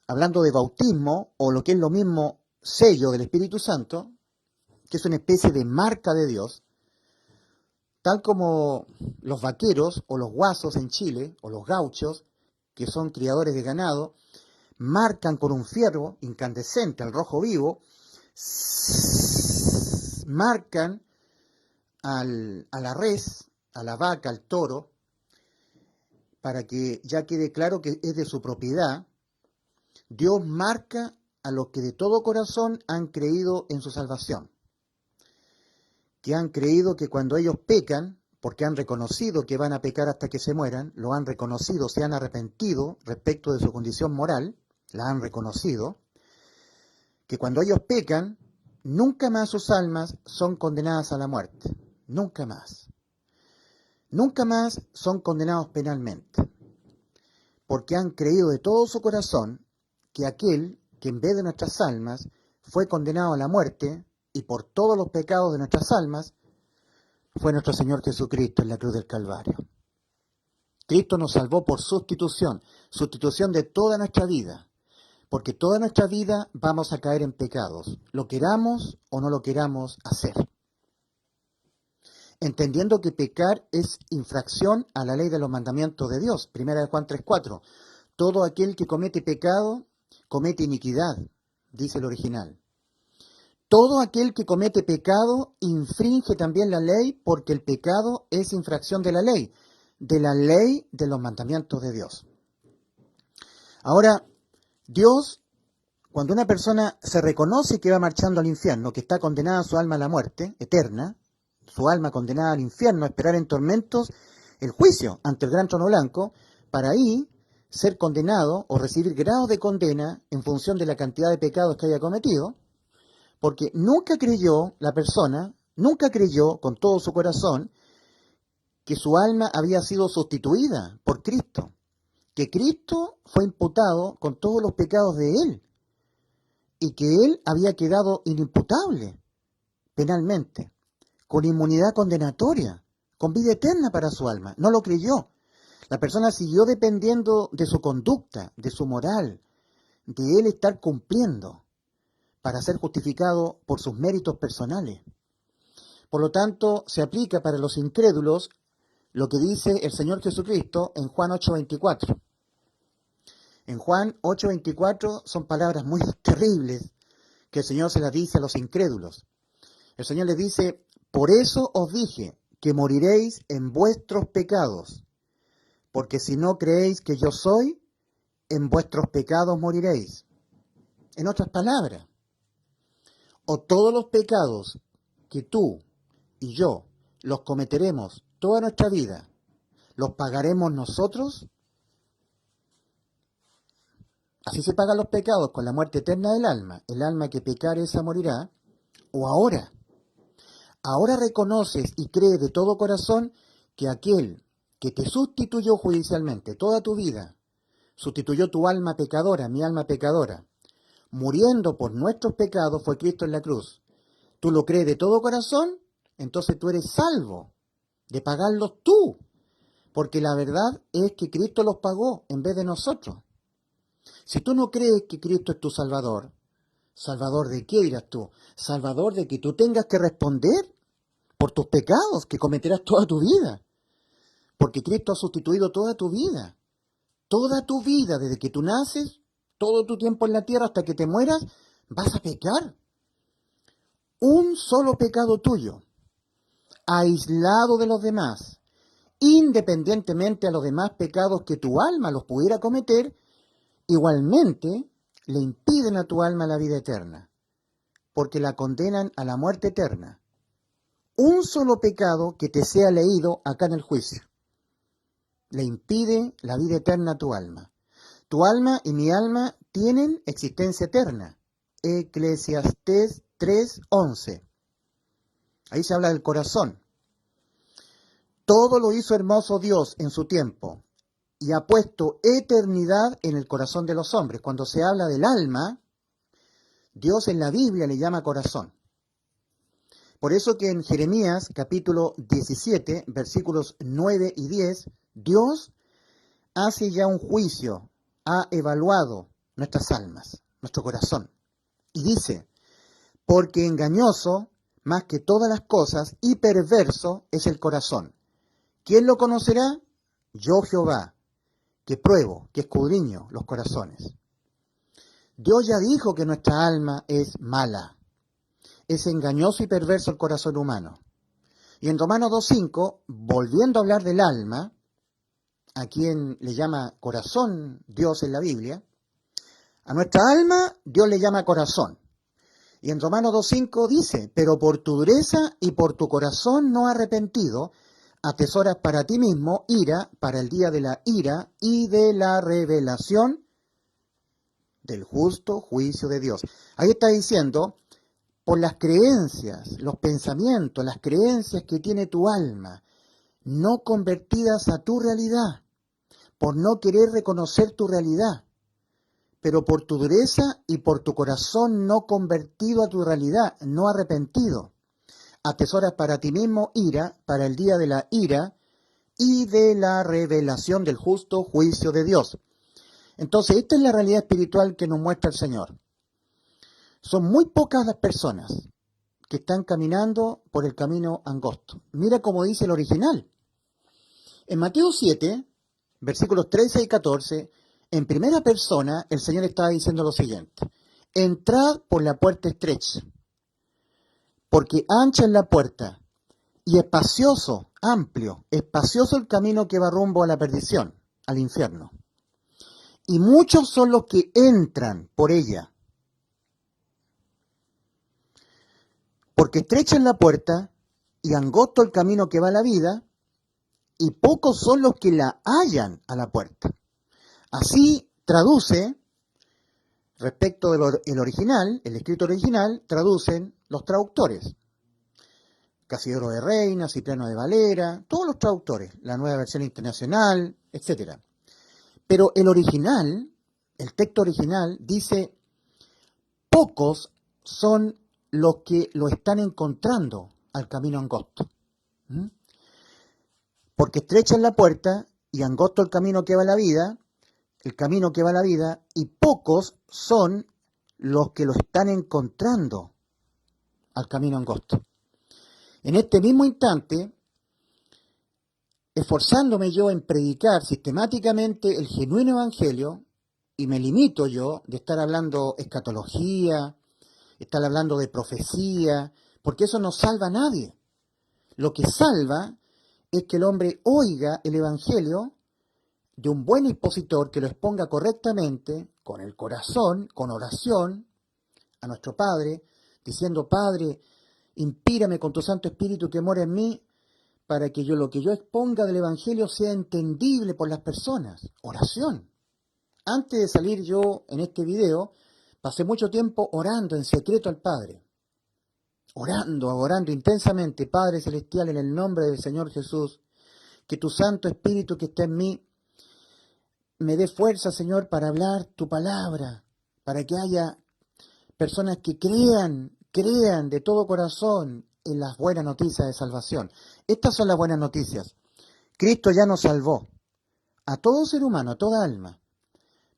hablando de bautismo, o lo que es lo mismo, sello del Espíritu Santo, que es una especie de marca de Dios, tal como los vaqueros o los guasos en Chile, o los gauchos, que son criadores de ganado, marcan con un fierro incandescente al rojo vivo, marcan a la res, a la vaca, al toro, para que ya quede claro que es de su propiedad. Dios marca a los que de todo corazón han creído en su salvación, que han creído que cuando ellos pecan, porque han reconocido que van a pecar hasta que se mueran, lo han reconocido, se han arrepentido respecto de su condición moral, la han reconocido, que cuando ellos pecan, nunca más sus almas son condenadas a la muerte, nunca más. Nunca más son condenados penalmente, porque han creído de todo su corazón que aquel que en vez de nuestras almas fue condenado a la muerte y por todos los pecados de nuestras almas, fue nuestro Señor Jesucristo en la cruz del Calvario. Cristo nos salvó por sustitución, sustitución de toda nuestra vida, porque toda nuestra vida vamos a caer en pecados, lo queramos o no lo queramos hacer. Entendiendo que pecar es infracción a la ley de los mandamientos de Dios. 1 Juan 3:4. Todo aquel que comete pecado, comete iniquidad, dice el original. Todo aquel que comete pecado infringe también la ley, porque el pecado es infracción de la ley de los mandamientos de Dios. Ahora, Dios, cuando una persona se reconoce que va marchando al infierno, que está condenada su alma a la muerte eterna, su alma condenada al infierno, a esperar en tormentos el juicio ante el gran trono blanco, para ahí ser condenado o recibir grados de condena en función de la cantidad de pecados que haya cometido, porque nunca creyó la persona, nunca creyó con todo su corazón que su alma había sido sustituida por Cristo, que Cristo fue imputado con todos los pecados de él y que él había quedado inimputable penalmente, con inmunidad condenatoria, con vida eterna para su alma. No lo creyó. La persona siguió dependiendo de su conducta, de su moral, de él estar cumpliendo para ser justificado por sus méritos personales. Por lo tanto, se aplica para los incrédulos lo que dice el Señor Jesucristo en Juan 8:24. En Juan 8:24 son palabras muy terribles que el Señor se las dice a los incrédulos. El Señor les dice: por eso os dije que moriréis en vuestros pecados, porque si no creéis que yo soy, en vuestros pecados moriréis. En otras palabras, o todos los pecados que tú y yo los cometeremos toda nuestra vida, los pagaremos nosotros. Así se pagan los pecados, con la muerte eterna del alma. El alma que pecare esa morirá. O ahora, ahora reconoces y crees de todo corazón que aquel que te sustituyó judicialmente toda tu vida, sustituyó tu alma pecadora, mi alma pecadora, muriendo por nuestros pecados, fue Cristo en la cruz. Tú lo crees de todo corazón, entonces tú eres salvo de pagarlos tú, porque la verdad es que Cristo los pagó en vez de nosotros. Si tú no crees que Cristo es tu Salvador, ¿Salvador de qué dirás tú? Salvador de que tú tengas que responder por tus pecados que cometerás toda tu vida, porque Cristo ha sustituido toda tu vida, desde que tú naces, todo tu tiempo en la tierra hasta que te mueras, vas a pecar. Un solo pecado tuyo, aislado de los demás, independientemente a los demás pecados que tu alma los pudiera cometer, igualmente le impiden a tu alma la vida eterna, porque la condenan a la muerte eterna. Un solo pecado que te sea leído acá en el juicio le impide la vida eterna a tu alma. Tu alma y mi alma tienen existencia eterna. Eclesiastés 3:11. Ahí se habla del corazón. Todo lo hizo hermoso Dios en su tiempo y ha puesto eternidad en el corazón de los hombres. Cuando se habla del alma, Dios en la Biblia le llama corazón. Por eso que en Jeremías capítulo 17, versículos 9 y 10, Dios hace ya un juicio, ha evaluado nuestras almas, nuestro corazón. Y dice, porque engañoso, más que todas las cosas, y perverso es el corazón. ¿Quién lo conocerá? Yo Jehová, que pruebo, que escudriño los corazones. Dios ya dijo que nuestra alma es mala. Es engañoso y perverso el corazón humano. Y en Romanos 2:5, volviendo a hablar del alma, a quien le llama corazón Dios en la Biblia, a nuestra alma Dios le llama corazón. Y en Romanos 2:5 dice, pero por tu dureza y por tu corazón no arrepentido, atesoras para ti mismo ira para el día de la ira y de la revelación del justo juicio de Dios. Ahí está diciendo, por las creencias, los pensamientos, las creencias que tiene tu alma, no convertidas a tu realidad, por no querer reconocer tu realidad, pero por tu dureza y por tu corazón no convertido a tu realidad, no arrepentido. Atesoras para ti mismo ira para el día de la ira y de la revelación del justo juicio de Dios. Entonces, esta es la realidad espiritual que nos muestra el Señor. Son muy pocas las personas que están caminando por el camino angosto. Mira cómo dice el original. En Mateo 7, versículos 13 y 14, en primera persona, el Señor estaba diciendo lo siguiente. Entrad por la puerta estrecha, porque ancha es la puerta, y espacioso, amplio, espacioso el camino que va rumbo a la perdición, al infierno. Y muchos son los que entran por ella. Porque estrecha es la puerta, y angosto el camino que va a la vida, y pocos son los que la hallan a la puerta. Así traduce, respecto del original, el escrito original, traducen los traductores. Casidoro de Reina, Cipriano de Valera, todos los traductores, la Nueva Versión Internacional, etc. Pero el original, el texto original, dice, pocos son los que lo están encontrando al camino angosto. Porque estrecha es la puerta y angosto el camino que va a la vida, y pocos son los que lo están encontrando al camino angosto. En este mismo instante, esforzándome yo en predicar sistemáticamente el genuino evangelio, y me limito yo de estar hablando escatología, estar hablando de profecía, porque eso no salva a nadie. Lo que salva es que el hombre oiga el evangelio de un buen expositor que lo exponga correctamente, con el corazón, con oración, a nuestro Padre, diciendo, Padre, inspírame con tu Santo Espíritu que mora en mí, para que lo que yo exponga del Evangelio sea entendible por las personas. Oración. Antes de salir yo en este video, pasé mucho tiempo orando en secreto al Padre. orando intensamente, Padre Celestial, en el nombre del Señor Jesús, que tu Santo Espíritu que está en mí me dé fuerza, Señor, para hablar tu palabra, para que haya personas que crean de todo corazón en las buenas noticias de salvación. Estas son las buenas noticias. Cristo ya nos salvó a todo ser humano, a toda alma,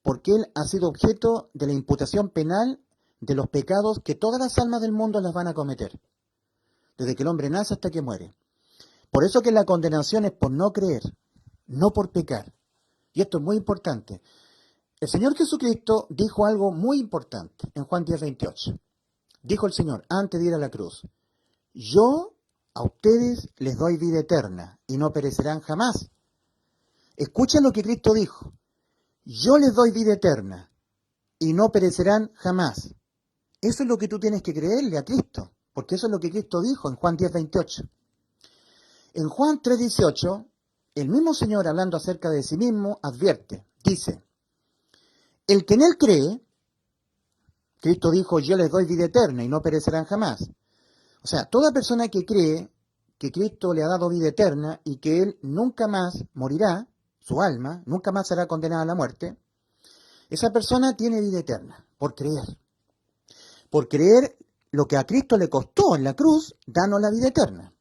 porque Él ha sido objeto de la imputación penal de los pecados que todas las almas del mundo las van a cometer, desde que el hombre nace hasta que muere. Por eso que la condenación es por no creer, no por pecar. Y esto es muy importante. El Señor Jesucristo dijo algo muy importante en Juan 10:28. Dijo el Señor, antes de ir a la cruz, yo a ustedes les doy vida eterna y no perecerán jamás. Escuchen lo que Cristo dijo. Yo les doy vida eterna y no perecerán jamás. Eso es lo que tú tienes que creerle a Cristo, porque eso es lo que Cristo dijo en Juan 10:28. En Juan 3:18, el mismo Señor, hablando acerca de sí mismo, advierte, dice, el que en Él cree, Cristo dijo, yo les doy vida eterna y no perecerán jamás. O sea, toda persona que cree que Cristo le ha dado vida eterna y que Él nunca más morirá, su alma, nunca más será condenada a la muerte, esa persona tiene vida eterna, por creer. Por creer lo que a Cristo le costó en la cruz, danos la vida eterna.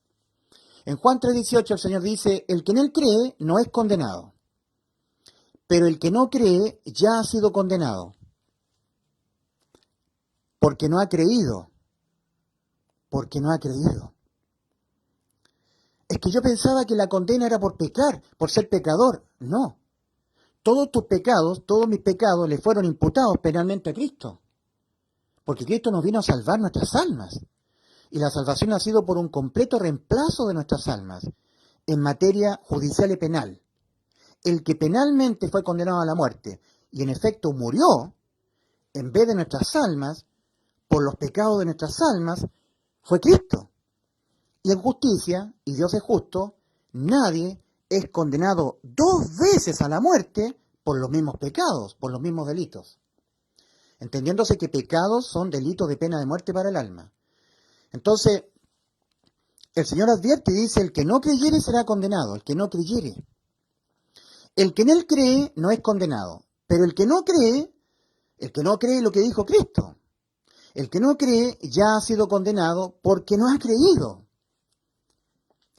En Juan 3:18 el Señor dice, el que en Él cree no es condenado, pero el que no cree ya ha sido condenado, porque no ha creído, porque no ha creído. Es que yo pensaba que la condena era por pecar, por ser pecador. No. Todos tus pecados, todos mis pecados le fueron imputados penalmente a Cristo, porque Cristo nos vino a salvar nuestras almas. Y la salvación ha sido por un completo reemplazo de nuestras almas en materia judicial y penal. El que penalmente fue condenado a la muerte y en efecto murió, en vez de nuestras almas, por los pecados de nuestras almas, fue Cristo. Y en justicia, y Dios es justo, nadie es condenado 2 veces a la muerte por los mismos pecados, por los mismos delitos. Entendiéndose que pecados son delitos de pena de muerte para el alma. Entonces, el Señor advierte y dice, el que no creyere será condenado, el que no creyere. El que en Él cree no es condenado, pero el que no cree lo que dijo Cristo. El que no cree ya ha sido condenado porque no ha creído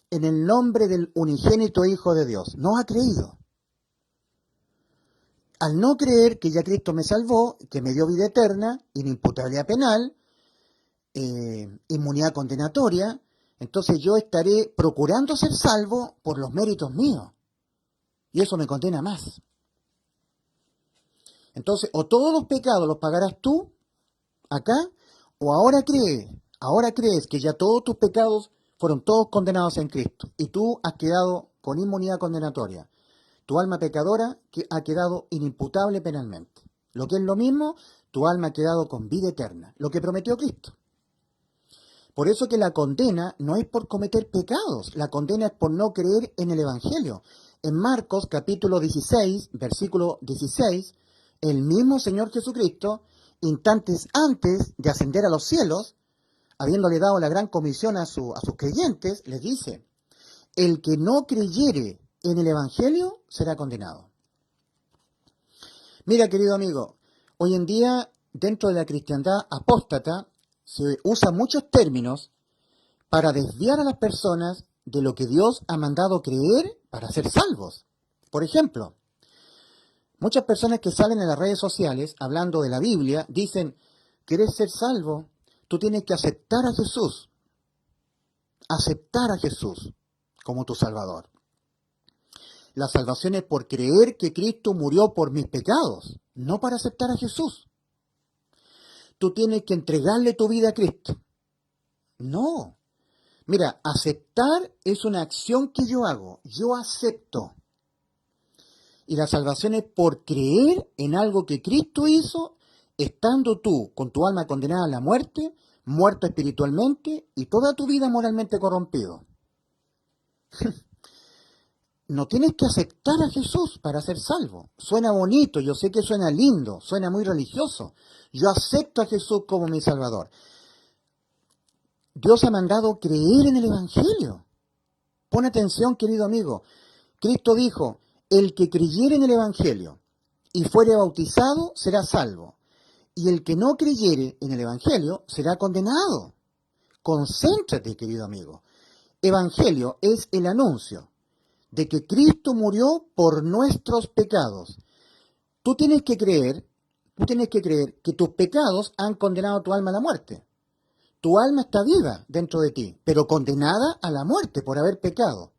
en el nombre del unigénito Hijo de Dios. No ha creído. Al no creer que ya Cristo me salvó, que me dio vida eterna, inimputabilidad penal, inmunidad condenatoria, entonces yo estaré procurando ser salvo por los méritos míos. Y eso me condena más. Entonces, o todos los pecados los pagarás tú, acá, o ahora crees que ya todos tus pecados fueron todos condenados en Cristo, y tú has quedado con inmunidad condenatoria. Tu alma pecadora ha quedado inimputable penalmente. Lo que es lo mismo, tu alma ha quedado con vida eterna, lo que prometió Cristo. Por eso que la condena no es por cometer pecados, la condena es por no creer en el Evangelio. En Marcos capítulo 16, versículo 16, el mismo Señor Jesucristo, instantes antes de ascender a los cielos, habiéndole dado la gran comisión a sus creyentes, les dice, el que no creyere en el Evangelio será condenado. Mira, querido amigo, hoy en día, dentro de la cristiandad apóstata, se usan muchos términos para desviar a las personas de lo que Dios ha mandado creer para ser salvos. Por ejemplo, muchas personas que salen en las redes sociales hablando de la Biblia dicen, ¿quieres ser salvo? Tú tienes que aceptar a Jesús como tu Salvador. La salvación es por creer que Cristo murió por mis pecados, no para aceptar a Jesús. Tú tienes que entregarle tu vida a Cristo. No. Mira, aceptar es una acción que yo hago. Yo acepto. Y la salvación es por creer en algo que Cristo hizo, estando tú con tu alma condenada a la muerte, muerto espiritualmente y toda tu vida moralmente corrompido. No tienes que aceptar a Jesús para ser salvo. Suena bonito, yo sé que suena lindo, suena muy religioso. Yo acepto a Jesús como mi Salvador. Dios ha mandado creer en el Evangelio. Pon atención, querido amigo. Cristo dijo, el que creyere en el Evangelio y fuere bautizado será salvo, y el que no creyere en el Evangelio será condenado. Concéntrate, querido amigo. Evangelio es el anuncio de que Cristo murió por nuestros pecados. Tú tienes que creer que tus pecados han condenado tu alma a la muerte. Tu alma está viva dentro de ti, pero condenada a la muerte por haber pecado.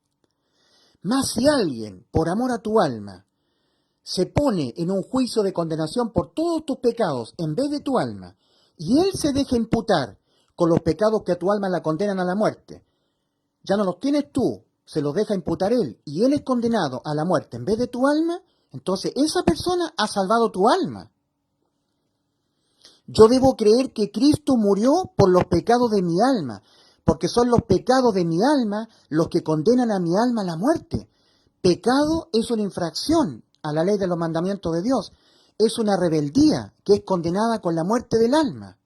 Mas si alguien, por amor a tu alma, se pone en un juicio de condenación por todos tus pecados en vez de tu alma, y él se deja imputar con los pecados que a tu alma la condenan a la muerte, ya no los tienes tú, se los deja imputar él, y él es condenado a la muerte en vez de tu alma, entonces esa persona ha salvado tu alma. Yo debo creer que Cristo murió por los pecados de mi alma, porque son los pecados de mi alma los que condenan a mi alma a la muerte. Pecado es una infracción a la ley de los mandamientos de Dios. Es una rebeldía que es condenada con la muerte del alma.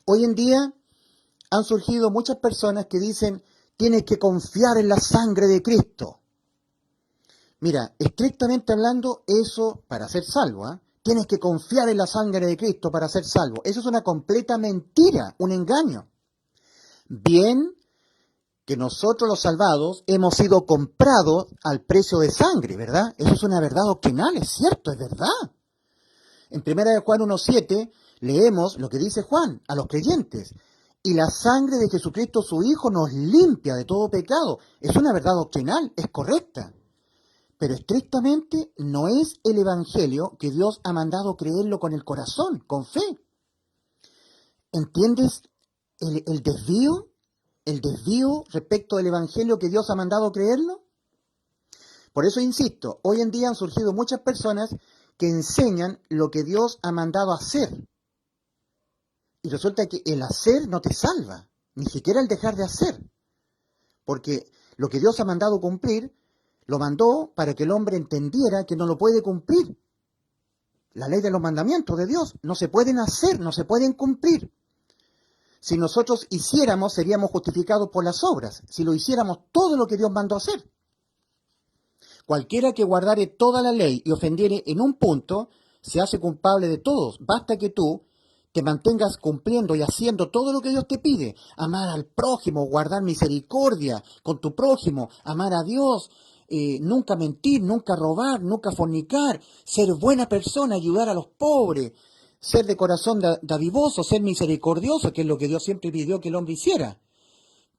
Hoy en día han surgido muchas personas que dicen, tienes que confiar en la sangre de Cristo. Mira, estrictamente hablando, eso para ser salvo, tienes que confiar en la sangre de Cristo para ser salvo. Eso es una completa mentira, un engaño. Bien que nosotros los salvados hemos sido comprados al precio de sangre, ¿verdad? Eso es una verdad doctrinal, es cierto, es verdad. En 1 Juan 1:7 leemos lo que dice Juan a los creyentes. Y la sangre de Jesucristo su Hijo nos limpia de todo pecado. Es una verdad doctrinal, es correcta. Pero estrictamente no es el Evangelio que Dios ha mandado creerlo con el corazón, con fe. ¿Entiendes el desvío? ¿El desvío respecto del Evangelio que Dios ha mandado creerlo? Por eso insisto, hoy en día han surgido muchas personas que enseñan lo que Dios ha mandado hacer. Y resulta que el hacer no te salva, ni siquiera el dejar de hacer. Porque lo que Dios ha mandado cumplir, lo mandó para que el hombre entendiera que no lo puede cumplir. La ley de los mandamientos de Dios no se pueden hacer, no se pueden cumplir. Si nosotros hiciéramos, seríamos justificados por las obras, si lo hiciéramos todo lo que Dios mandó hacer. Cualquiera que guardare toda la ley y ofendiere en un punto, se hace culpable de todos. Basta que tú te mantengas cumpliendo y haciendo todo lo que Dios te pide. Amar al prójimo, guardar misericordia con tu prójimo, amar a Dios, nunca mentir, nunca robar, nunca fornicar, ser buena persona, ayudar a los pobres, ser de corazón dadivoso, ser misericordioso, que es lo que Dios siempre pidió que el hombre hiciera.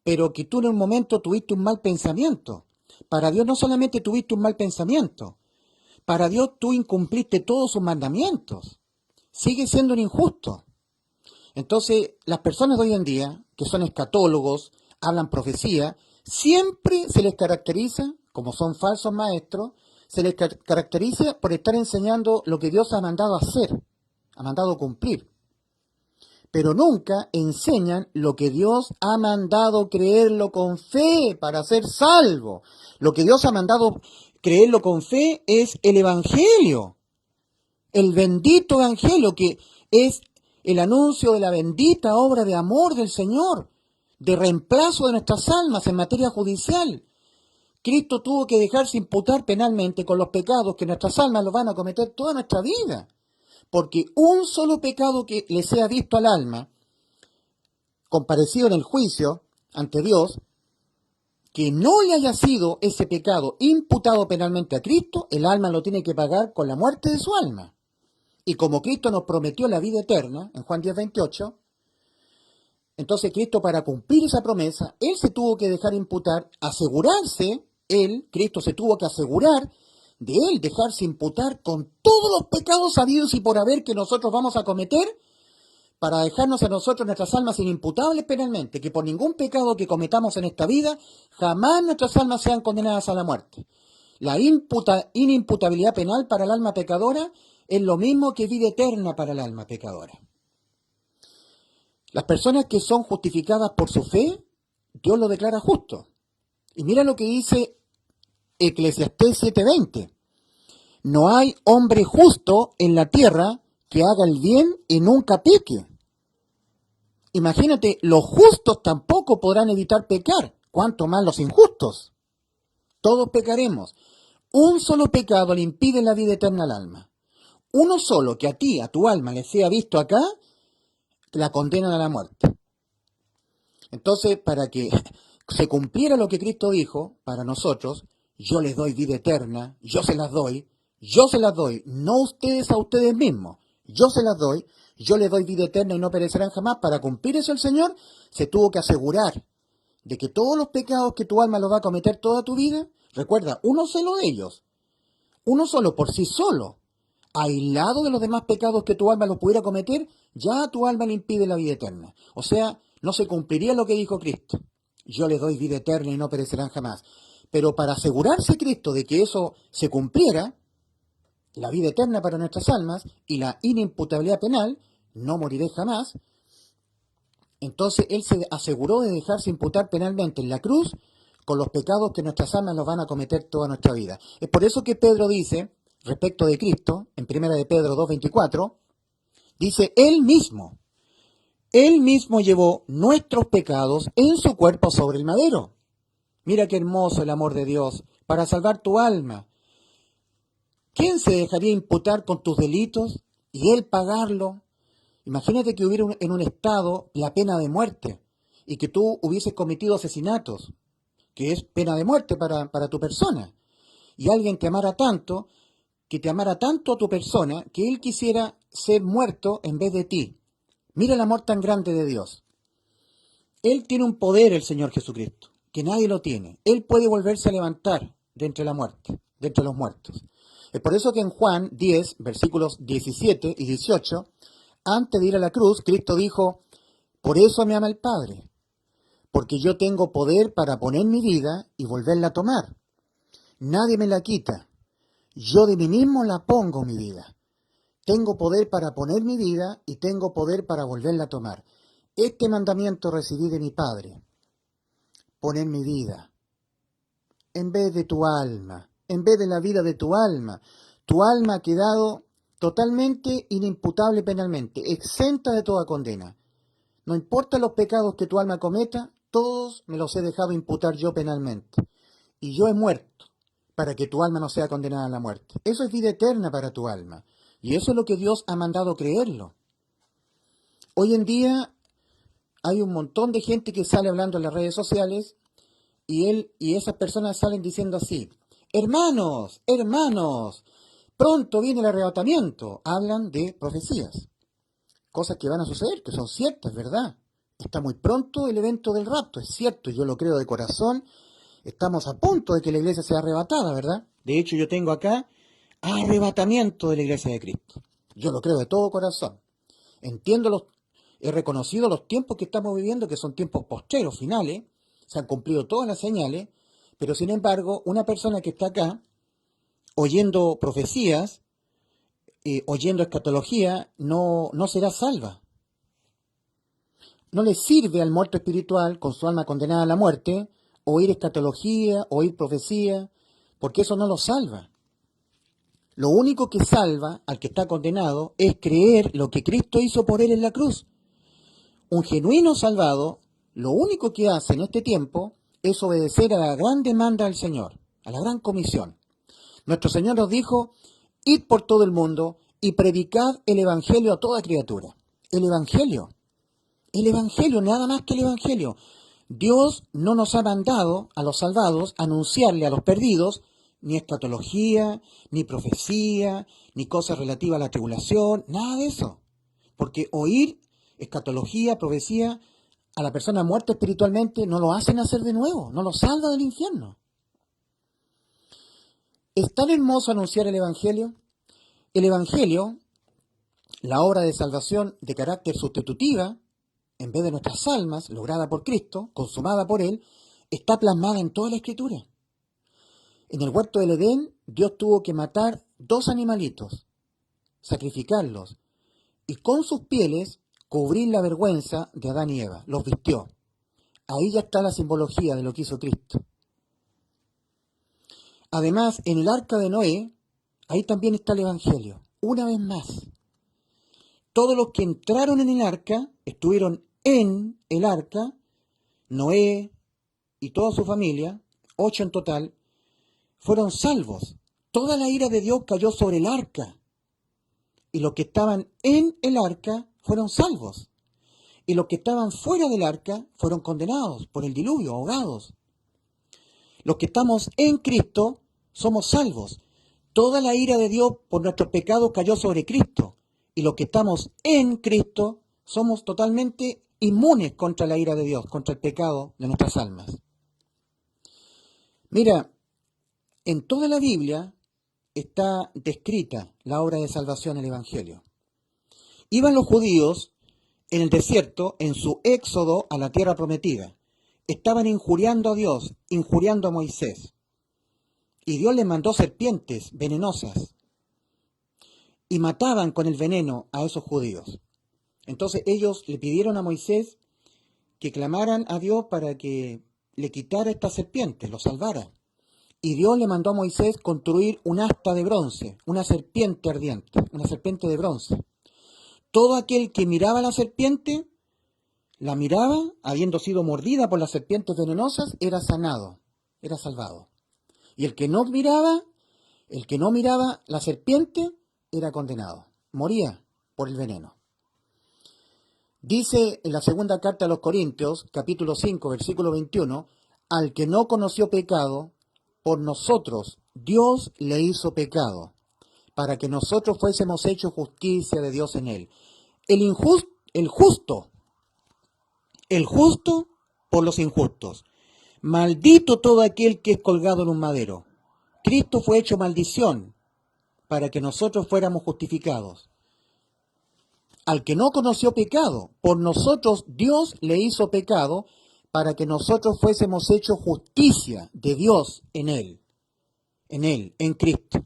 Pero que tú en un momento tuviste un mal pensamiento. Para Dios no solamente tuviste un mal pensamiento, para Dios tú incumpliste todos sus mandamientos. Sigue siendo un injusto. Entonces, las personas de hoy en día, que son escatólogos, hablan profecía, siempre se les caracteriza, como son falsos maestros, se les caracteriza por estar enseñando lo que Dios ha mandado hacer, ha mandado cumplir. Pero nunca enseñan lo que Dios ha mandado creerlo con fe para ser salvo. Lo que Dios ha mandado creerlo con fe es el Evangelio. El bendito Evangelio que es el anuncio de la bendita obra de amor del Señor, de reemplazo de nuestras almas en materia judicial. Cristo tuvo que dejarse imputar penalmente con los pecados que nuestras almas los van a cometer toda nuestra vida. Porque un solo pecado que le sea visto al alma, comparecido en el juicio ante Dios, que no le haya sido ese pecado imputado penalmente a Cristo, el alma lo tiene que pagar con la muerte de su alma. Y como Cristo nos prometió la vida eterna, en Juan 10:28, entonces Cristo para cumplir esa promesa, Él se tuvo que dejar imputar, asegurarse, Cristo se tuvo que asegurar de Él dejarse imputar con todos los pecados habidos y por haber que nosotros vamos a cometer, para dejarnos a nosotros nuestras almas inimputables penalmente, que por ningún pecado que cometamos en esta vida, jamás nuestras almas sean condenadas a la muerte. La inimputabilidad penal para el alma pecadora es lo mismo que vida eterna para el alma pecadora. Las personas que son justificadas por su fe, Dios lo declara justo. Y mira lo que dice Eclesiastés 7:20. No hay hombre justo en la tierra que haga el bien y nunca peque. Imagínate, los justos tampoco podrán evitar pecar, cuanto más los injustos. Todos pecaremos. Un solo pecado le impide la vida eterna al alma. Uno solo que a ti, a tu alma, le sea visto acá, la condenan a la muerte. Entonces, para que se cumpliera lo que Cristo dijo para nosotros, yo les doy vida eterna, yo se las doy, no ustedes a ustedes mismos, yo se las doy, yo les doy vida eterna y no perecerán jamás. Para cumplir eso el Señor se tuvo que asegurar de que todos los pecados que tu alma los va a cometer toda tu vida, recuerda, uno solo de ellos, uno solo por sí solo, aislado de los demás pecados que tu alma los pudiera cometer, ya a tu alma le impide la vida eterna. O sea, no se cumpliría lo que dijo Cristo. Yo les doy vida eterna y no perecerán jamás. Pero para asegurarse Cristo de que eso se cumpliera, la vida eterna para nuestras almas y la inimputabilidad penal, no moriré jamás, entonces Él se aseguró de dejarse imputar penalmente en la cruz con los pecados que nuestras almas los van a cometer toda nuestra vida. Es por eso que Pedro dice, respecto de Cristo, en 1 de Pedro 2:24, dice, Él mismo llevó nuestros pecados en su cuerpo sobre el madero. Mira qué hermoso el amor de Dios para salvar tu alma. ¿Quién se dejaría imputar con tus delitos y Él pagarlo? Imagínate que hubiera en un estado la pena de muerte y que tú hubieses cometido asesinatos, que es pena de muerte para tu persona. Y alguien te amara tanto, que te amara tanto a tu persona, que Él quisiera ser muerto en vez de ti. Mira el amor tan grande de Dios. Él tiene un poder, el Señor Jesucristo, que nadie lo tiene. Él puede volverse a levantar de entre la muerte, de entre los muertos. Es por eso que en Juan 10, versículos 17 y 18, antes de ir a la cruz, Cristo dijo, por eso me ama el Padre, porque yo tengo poder para poner mi vida y volverla a tomar. Nadie me la quita. Yo de mí mismo la pongo mi vida. Tengo poder para poner mi vida y tengo poder para volverla a tomar. Este mandamiento recibí de mi Padre. Poner mi vida en vez de tu alma, en vez de la vida de tu alma. Tu alma ha quedado totalmente inimputable penalmente, exenta de toda condena. No importa los pecados que tu alma cometa, todos me los he dejado imputar yo penalmente. Y yo he muerto para que tu alma no sea condenada a la muerte. Eso es vida eterna para tu alma. Y eso es lo que Dios ha mandado creerlo. Hoy en día hay un montón de gente que sale hablando en las redes sociales y esas personas salen diciendo así, hermanos, pronto viene el arrebatamiento. Hablan de profecías, cosas que van a suceder, que son ciertas, ¿verdad? Está muy pronto el evento del rapto, es cierto, yo lo creo de corazón. Estamos a punto de que la iglesia sea arrebatada, ¿verdad? De hecho, yo tengo acá arrebatamiento de la iglesia de Cristo. Yo lo creo de todo corazón. He reconocido los tiempos que estamos viviendo, que son tiempos postreros, finales. Se han cumplido todas las señales, pero sin embargo, una persona que está acá, oyendo profecías, oyendo escatología, no será salva. No le sirve al muerto espiritual, con su alma condenada a la muerte, oír escatología, oír profecía, porque eso no lo salva. Lo único que salva al que está condenado es creer lo que Cristo hizo por él en la cruz. Un genuino salvado, lo único que hace en este tiempo es obedecer a la gran demanda del Señor, a la gran comisión. Nuestro Señor nos dijo, id por todo el mundo y predicad el Evangelio a toda criatura. El Evangelio, nada más que el Evangelio. Dios no nos ha mandado a los salvados anunciarle a los perdidos ni escatología, ni profecía, ni cosas relativas a la tribulación, nada de eso. Porque oír escatología, profecía, a la persona muerta espiritualmente no lo hace nacer de nuevo, no lo salva del infierno. ¿Es tan hermoso anunciar el Evangelio? El Evangelio, la obra de salvación de carácter sustitutiva, en vez de nuestras almas, lograda por Cristo, consumada por Él, está plasmada en toda la Escritura. En el huerto del Edén, Dios tuvo que matar 2 animalitos, sacrificarlos, y con sus pieles cubrir la vergüenza de Adán y Eva. Los vistió. Ahí ya está la simbología de lo que hizo Cristo. Además, en el arca de Noé, ahí también está el Evangelio. Una vez más, todos los que entraron en el arca estuvieron en el arca, Noé y toda su familia, 8 en total, fueron salvos. Toda la ira de Dios cayó sobre el arca. Y los que estaban en el arca fueron salvos. Y los que estaban fuera del arca fueron condenados por el diluvio, ahogados. Los que estamos en Cristo somos salvos. Toda la ira de Dios por nuestros pecados cayó sobre Cristo. Y los que estamos en Cristo somos totalmente inmunes contra la ira de Dios, contra el pecado de nuestras almas. Mira, en toda la Biblia está descrita la obra de salvación en el Evangelio. Iban los judíos en el desierto, en su éxodo a la tierra prometida. Estaban injuriando a Dios, injuriando a Moisés. Y Dios les mandó serpientes venenosas. Y mataban con el veneno a esos judíos. Entonces ellos le pidieron a Moisés que clamaran a Dios para que le quitara estas serpientes, lo salvara. Y Dios le mandó a Moisés construir un asta de bronce, una serpiente ardiente, una serpiente de bronce. Todo aquel que miraba la serpiente, la miraba, habiendo sido mordida por las serpientes venenosas, era sanado, era salvado. Y el que no miraba la serpiente, era condenado, moría por el veneno. Dice en la segunda carta a los Corintios, capítulo 5, versículo 21, al que no conoció pecado, por nosotros Dios le hizo pecado, para que nosotros fuésemos hechos justicia de Dios en él. El justo por los injustos. Maldito todo aquel que es colgado en un madero. Cristo fue hecho maldición para que nosotros fuéramos justificados. Al que no conoció pecado, por nosotros Dios le hizo pecado para que nosotros fuésemos hechos justicia de Dios en él, en Cristo.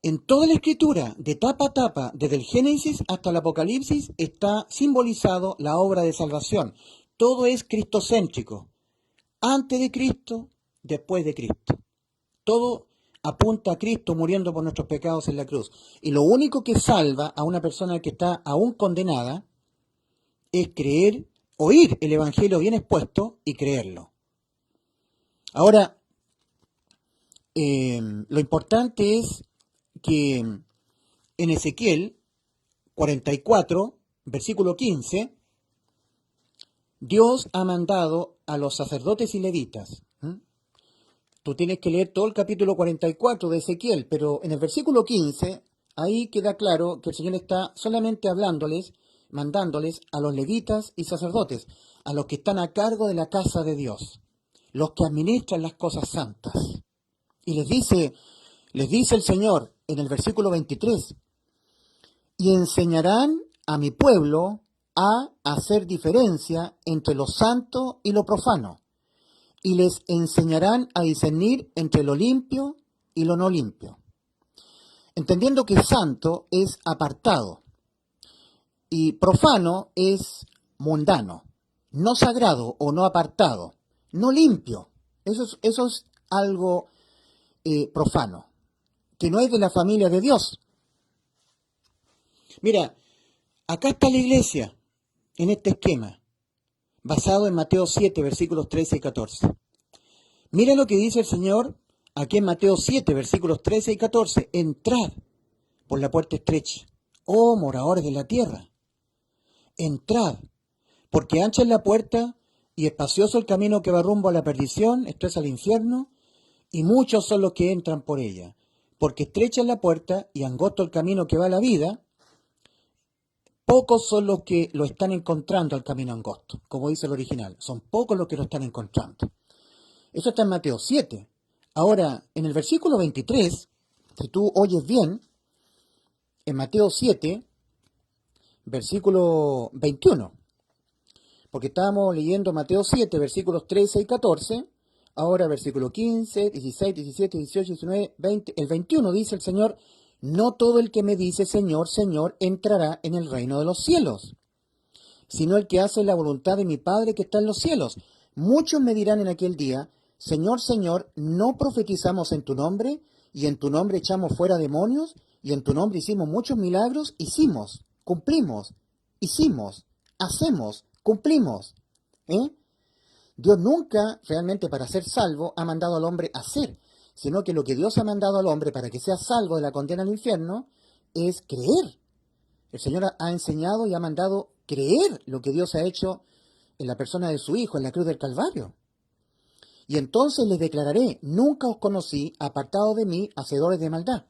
En toda la Escritura, de tapa a tapa, desde el Génesis hasta el Apocalipsis, está simbolizado la obra de salvación. Todo es cristocéntrico. Antes de Cristo, después de Cristo. Todo apunta a Cristo muriendo por nuestros pecados en la cruz. Y lo único que salva a una persona que está aún condenada es oír el Evangelio bien expuesto y creerlo. Ahora, lo importante es que en Ezequiel 44, versículo 15, Dios ha mandado a los sacerdotes y levitas. Tú tienes que leer todo el capítulo 44 de Ezequiel, pero en el versículo 15, ahí queda claro que el Señor está solamente mandándoles a los levitas y sacerdotes, a los que están a cargo de la casa de Dios, los que administran las cosas santas. Y les dice el Señor en el versículo 23, y enseñarán a mi pueblo a hacer diferencia entre lo santo y lo profano, y les enseñarán a discernir entre lo limpio y lo no limpio. Entendiendo que santo es apartado y profano es mundano, no sagrado o no apartado, no limpio. Eso es algo profano, que no es de la familia de Dios. Mira, acá está la iglesia, en este esquema, basado en Mateo 7, versículos 13 y 14. Mira lo que dice el Señor aquí en Mateo 7, versículos 13 y 14. Entrad por la puerta estrecha, oh moradores de la tierra. Entrad, porque ancha es la puerta y espacioso el camino que va rumbo a la perdición, esto es al infierno, y muchos son los que entran por ella. Porque estrecha es la puerta y angosto el camino que va a la vida, pocos son los que lo están encontrando al camino angosto, como dice el original. Son pocos los que lo están encontrando. Eso está en Mateo 7. Ahora, en el versículo 23, si tú oyes bien, en Mateo 7, versículo 21, porque estábamos leyendo Mateo 7, versículos 13 y 14, ahora versículo 15, 16, 17, 18, 19, 20, el 21 dice el Señor, no todo el que me dice Señor, Señor, entrará en el reino de los cielos, sino el que hace la voluntad de mi Padre que está en los cielos. Muchos me dirán en aquel día, Señor, Señor, ¿no profetizamos en tu nombre? Y en tu nombre echamos fuera demonios, y en tu nombre hicimos muchos milagros, cumplimos, hicimos, hacemos, cumplimos. ¿eh? Dios nunca realmente para ser salvo ha mandado al hombre a hacer, sino que lo que Dios ha mandado al hombre para que sea salvo de la condena al infierno es creer. El Señor ha enseñado y ha mandado creer lo que Dios ha hecho en la persona de su Hijo, en la cruz del Calvario. Y entonces les declararé, nunca os conocí, apartados de mí, hacedores de maldad.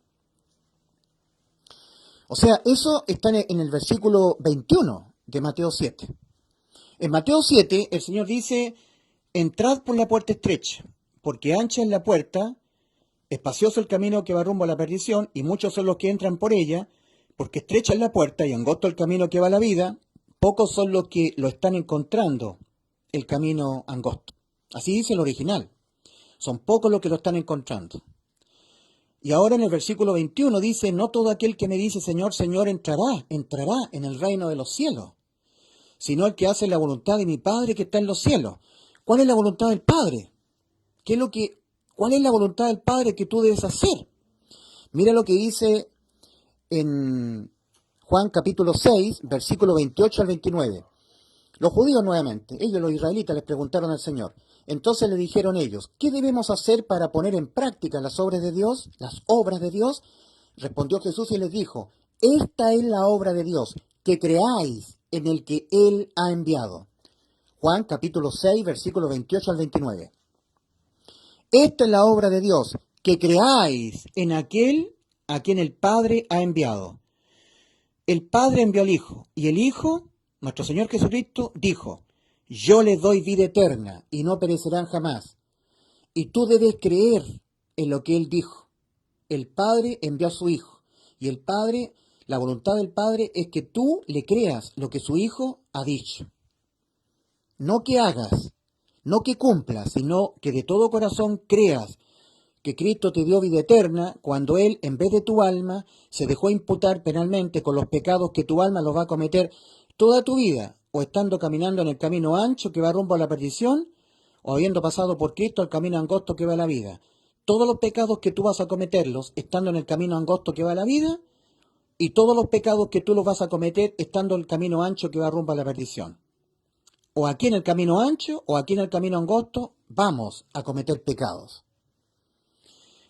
O sea, eso está en el versículo 21 de Mateo 7. En Mateo 7, el Señor dice, entrad por la puerta estrecha, porque ancha es la puerta, espacioso el camino que va rumbo a la perdición, y muchos son los que entran por ella, porque estrecha es la puerta y angosto el camino que va a la vida, pocos son los que lo están encontrando, el camino angosto. Así dice el original. Son pocos los que lo están encontrando. Y ahora en el versículo 21 dice, no todo aquel que me dice Señor, Señor entrará en el reino de los cielos, sino el que hace la voluntad de mi Padre que está en los cielos. ¿Cuál es la voluntad del Padre? ¿Cuál es la voluntad del Padre que tú debes hacer? Mira lo que dice en Juan capítulo 6, versículo 28 al 29. Los judíos nuevamente, ellos los israelitas les preguntaron al Señor. Entonces le dijeron ellos, ¿qué debemos hacer para poner en práctica las obras de Dios? Las obras de Dios. Respondió Jesús y les dijo, esta es la obra de Dios, que creáis en el que Él ha enviado. Juan capítulo 6, versículo 28 al 29. Esta es la obra de Dios, que creáis en aquel a quien el Padre ha enviado. El Padre envió al Hijo, y el Hijo, nuestro Señor Jesucristo, dijo, yo les doy vida eterna, y no perecerán jamás. Y tú debes creer en lo que Él dijo. El Padre envió a su Hijo, y el Padre, la voluntad del Padre es que tú le creas lo que su Hijo ha dicho. No que hagas, no que cumplas, sino que de todo corazón creas que Cristo te dio vida eterna cuando Él, en vez de tu alma, se dejó imputar penalmente con los pecados que tu alma los va a cometer toda tu vida, o estando caminando en el camino ancho que va rumbo a la perdición, o habiendo pasado por Cristo el camino angosto que va a la vida. Todos los pecados que tú vas a cometerlos estando en el camino angosto que va a la vida, y todos los pecados que tú los vas a cometer estando en el camino ancho que va rumbo a la perdición. O aquí en el camino ancho, o aquí en el camino angosto, vamos a cometer pecados.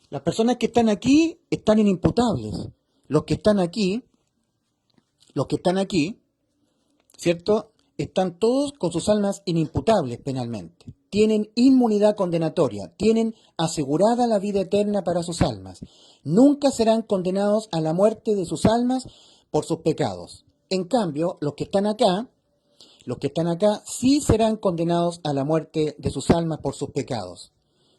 Las personas que están aquí están inimputables. Los que están aquí, ¿cierto? Están todos con sus almas inimputables penalmente. Tienen inmunidad condenatoria, tienen asegurada la vida eterna para sus almas. Nunca serán condenados a la muerte de sus almas por sus pecados. En cambio, los que están acá sí serán condenados a la muerte de sus almas por sus pecados,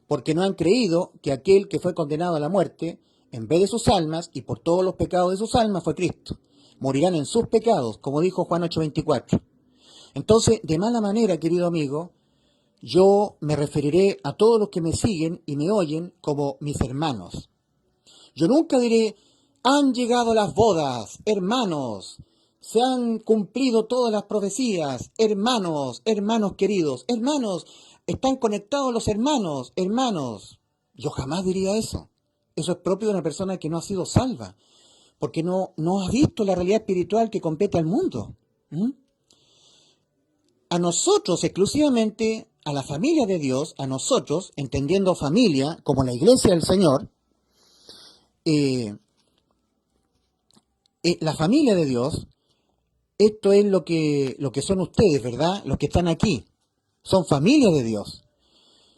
porque no han creído que aquel que fue condenado a la muerte, en vez de sus almas y por todos los pecados de sus almas, fue Cristo. Morirán en sus pecados, como dijo Juan 8:24. Entonces, de mala manera, querido amigo, yo me referiré a todos los que me siguen y me oyen como mis hermanos. Yo nunca diré, han llegado las bodas, hermanos, se han cumplido todas las profecías, hermanos, hermanos queridos, hermanos, están conectados los hermanos, hermanos. Yo jamás diría eso. Eso es propio de una persona que no ha sido salva, porque no ha visto la realidad espiritual que compete al mundo. A nosotros exclusivamente, a la familia de Dios, a nosotros, entendiendo familia como la iglesia del Señor, la familia de Dios, esto es lo que son ustedes, ¿verdad? Los que están aquí, son familia de Dios.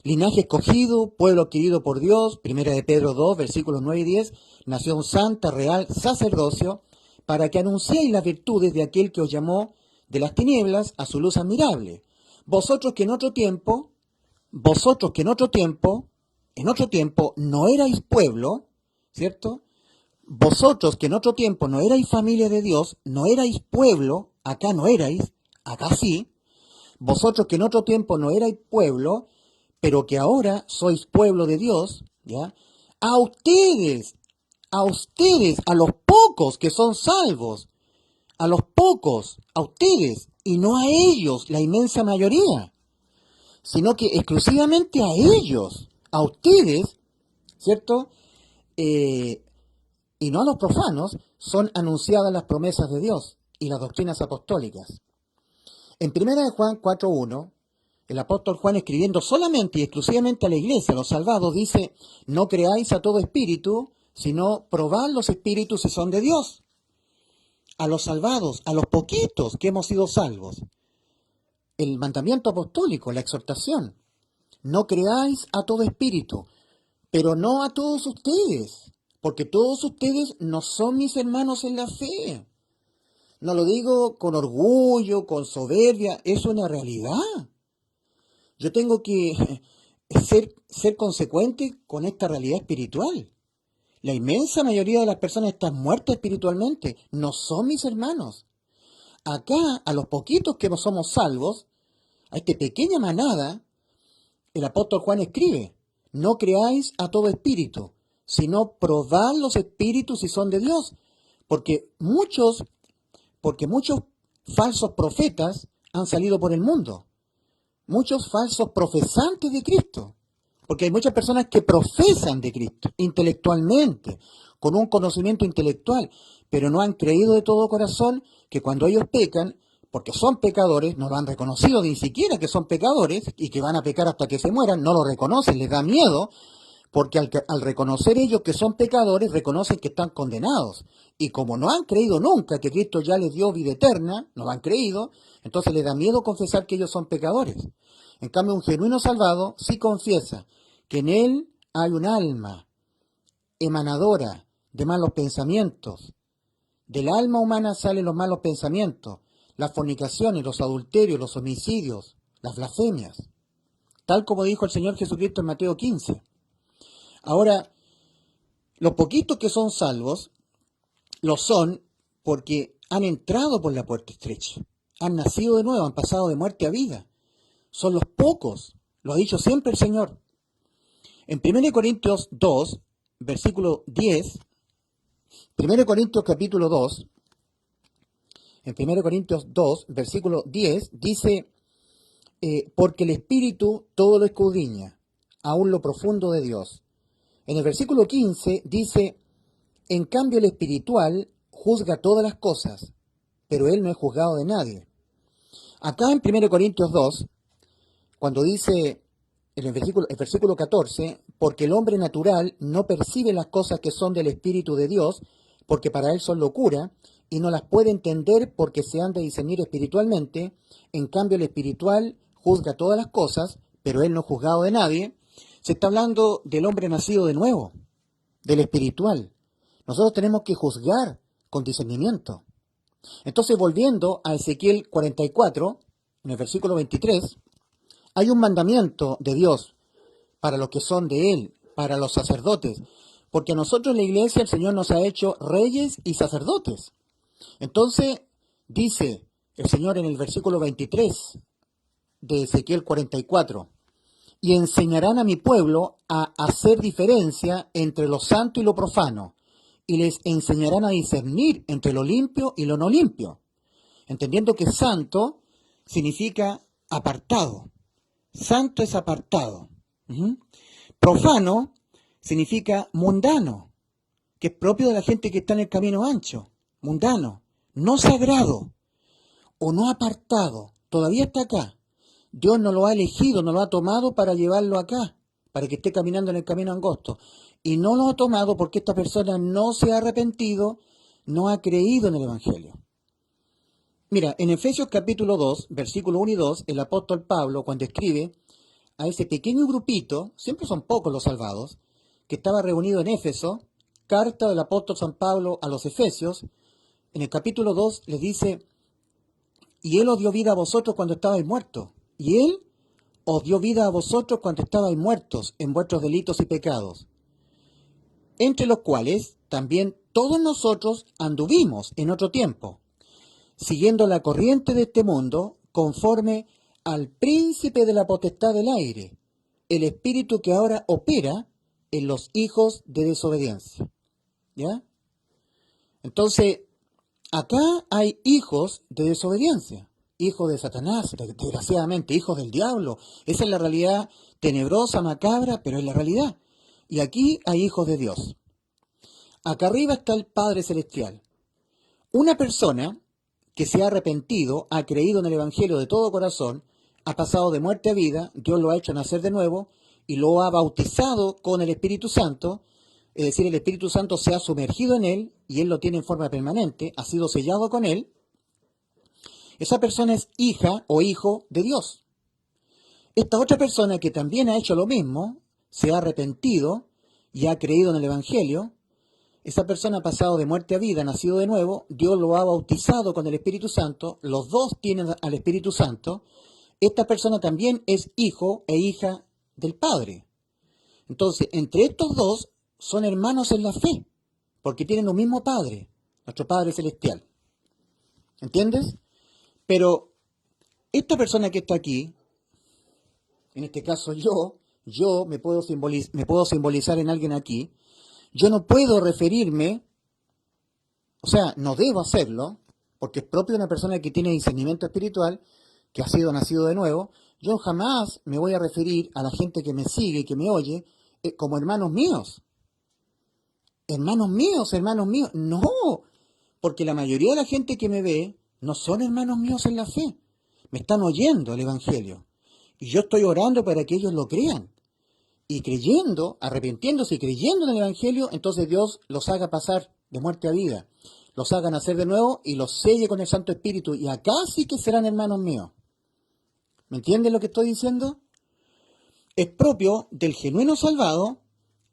Linaje escogido, pueblo adquirido por Dios, primera de Pedro 2, versículos 9 y 10, nación santa, real, sacerdocio, para que anunciéis las virtudes de aquel que os llamó de las tinieblas a su luz admirable. Vosotros que en otro tiempo no erais pueblo, ¿cierto? Vosotros que en otro tiempo no erais familia de Dios, no erais pueblo, acá no erais, acá sí. Vosotros que en otro tiempo no erais pueblo, pero que ahora sois pueblo de Dios, ¿ya? A ustedes, a los pocos que son salvos, a los pocos, a ustedes, y no a ellos, la inmensa mayoría, sino que exclusivamente a ellos, a ustedes, ¿cierto? Y no a los profanos, son anunciadas las promesas de Dios y las doctrinas apostólicas. En 1 Juan 4:1, el apóstol Juan, escribiendo solamente y exclusivamente a la iglesia, a los salvados, dice: no creáis a todo espíritu, sino probad los espíritus si son de Dios. A los salvados, a los poquitos que hemos sido salvos. El mandamiento apostólico, la exhortación: no creáis a todo espíritu, pero no a todos ustedes, porque todos ustedes no son mis hermanos en la fe. No lo digo con orgullo, con soberbia, es una realidad. Yo tengo que ser consecuente con esta realidad espiritual. La inmensa mayoría de las personas están muertas espiritualmente, no son mis hermanos. Acá, a los poquitos que no somos salvos, a esta pequeña manada, el apóstol Juan escribe: no creáis a todo espíritu, sino probad los espíritus si son de Dios, porque muchos falsos profetas han salido por el mundo, muchos falsos profesantes de Cristo, porque hay muchas personas que profesan de Cristo intelectualmente, con un conocimiento intelectual, pero no han creído de todo corazón que cuando ellos pecan, porque son pecadores, no lo han reconocido ni siquiera que son pecadores y que van a pecar hasta que se mueran, no lo reconocen, les da miedo, porque al reconocer ellos que son pecadores, reconocen que están condenados. Y como no han creído nunca que Cristo ya les dio vida eterna, no lo han creído, entonces les da miedo confesar que ellos son pecadores. En cambio, un genuino salvado sí confiesa que en él hay un alma emanadora de malos pensamientos. Del alma humana salen los malos pensamientos, las fornicaciones, los adulterios, los homicidios, las blasfemias, tal como dijo el Señor Jesucristo en Mateo 15. Ahora, los poquitos que son salvos, lo son porque han entrado por la puerta estrecha, han nacido de nuevo, han pasado de muerte a vida. Son los pocos, lo ha dicho siempre el Señor. En 1 Corintios 2, versículo 10, 1 Corintios capítulo 2, en 1 Corintios 2, versículo 10, dice: porque el Espíritu todo lo escudriña, aún lo profundo de Dios. En el versículo 15 dice: en cambio el espiritual juzga todas las cosas, pero él no es juzgado de nadie. Acá en 1 Corintios 2, cuando dice en el versículo 14, porque el hombre natural no percibe las cosas que son del Espíritu de Dios, porque para él son locura, y no las puede entender porque se han de discernir espiritualmente. En cambio el espiritual juzga todas las cosas, pero él no es juzgado de nadie. Se está hablando del hombre nacido de nuevo, del espiritual. Nosotros tenemos que juzgar con discernimiento. Entonces, volviendo a Ezequiel 44, en el versículo 23, hay un mandamiento de Dios para los que son de Él, para los sacerdotes, porque a nosotros en la iglesia el Señor nos ha hecho reyes y sacerdotes. Entonces, dice el Señor en el versículo 23 de Ezequiel 44, y enseñarán a mi pueblo a hacer diferencia entre lo santo y lo profano, y les enseñarán a discernir entre lo limpio y lo no limpio, entendiendo que santo significa apartado. Santo es apartado. Profano significa mundano, que es propio de la gente que está en el camino ancho. Mundano, no sagrado o no apartado. Todavía está acá. Dios no lo ha elegido, no lo ha tomado para llevarlo acá, para que esté caminando en el camino angosto. Y no lo ha tomado porque esta persona no se ha arrepentido, no ha creído en el Evangelio. Mira, en Efesios capítulo 2, versículo 1 y 2, el apóstol Pablo, cuando escribe a ese pequeño grupito, siempre son pocos los salvados, que estaba reunido en Éfeso, carta del apóstol San Pablo a los Efesios, en el capítulo 2 les dice: y Él os dio vida a vosotros cuando estabais muertos, y Él os dio vida a vosotros cuando estabais muertos en vuestros delitos y pecados, entre los cuales también todos nosotros anduvimos en otro tiempo, siguiendo la corriente de este mundo, conforme al príncipe de la potestad del aire, el espíritu que ahora opera en los hijos de desobediencia. ¿Ya? Entonces, acá hay hijos de desobediencia, hijos de Satanás, desgraciadamente, hijos del diablo. Esa es la realidad tenebrosa, macabra, pero es la realidad. Y aquí hay hijos de Dios. Acá arriba está el Padre Celestial. Una persona que se ha arrepentido, ha creído en el Evangelio de todo corazón, ha pasado de muerte a vida, Dios lo ha hecho nacer de nuevo y lo ha bautizado con el Espíritu Santo, es decir, el Espíritu Santo se ha sumergido en él y él lo tiene en forma permanente, ha sido sellado con él. Esa persona es hija o hijo de Dios. Esta otra persona que también ha hecho lo mismo, se ha arrepentido y ha creído en el Evangelio, esa persona ha pasado de muerte a vida, ha nacido de nuevo, Dios lo ha bautizado con el Espíritu Santo, los dos tienen al Espíritu Santo, esta persona también es hijo e hija del Padre. Entonces, entre estos dos son hermanos en la fe, porque tienen un mismo Padre, nuestro Padre Celestial. ¿Entiendes? Pero esta persona que está aquí, en este caso yo me puedo simbolizar en alguien aquí, yo no puedo referirme, o sea, no debo hacerlo, porque es propio de una persona que tiene discernimiento espiritual, que ha sido nacido de nuevo. Yo jamás me voy a referir a la gente que me sigue y que me oye como hermanos míos. Hermanos míos. No, porque la mayoría de la gente que me ve no son hermanos míos en la fe. Me están oyendo el Evangelio. Y yo estoy orando para que ellos lo crean. Y creyendo, arrepintiéndose y creyendo en el Evangelio, entonces Dios los haga pasar de muerte a vida. Los haga nacer de nuevo y los selle con el Santo Espíritu. Y acá sí que serán hermanos míos. ¿Me entienden lo que estoy diciendo? Es propio del genuino salvado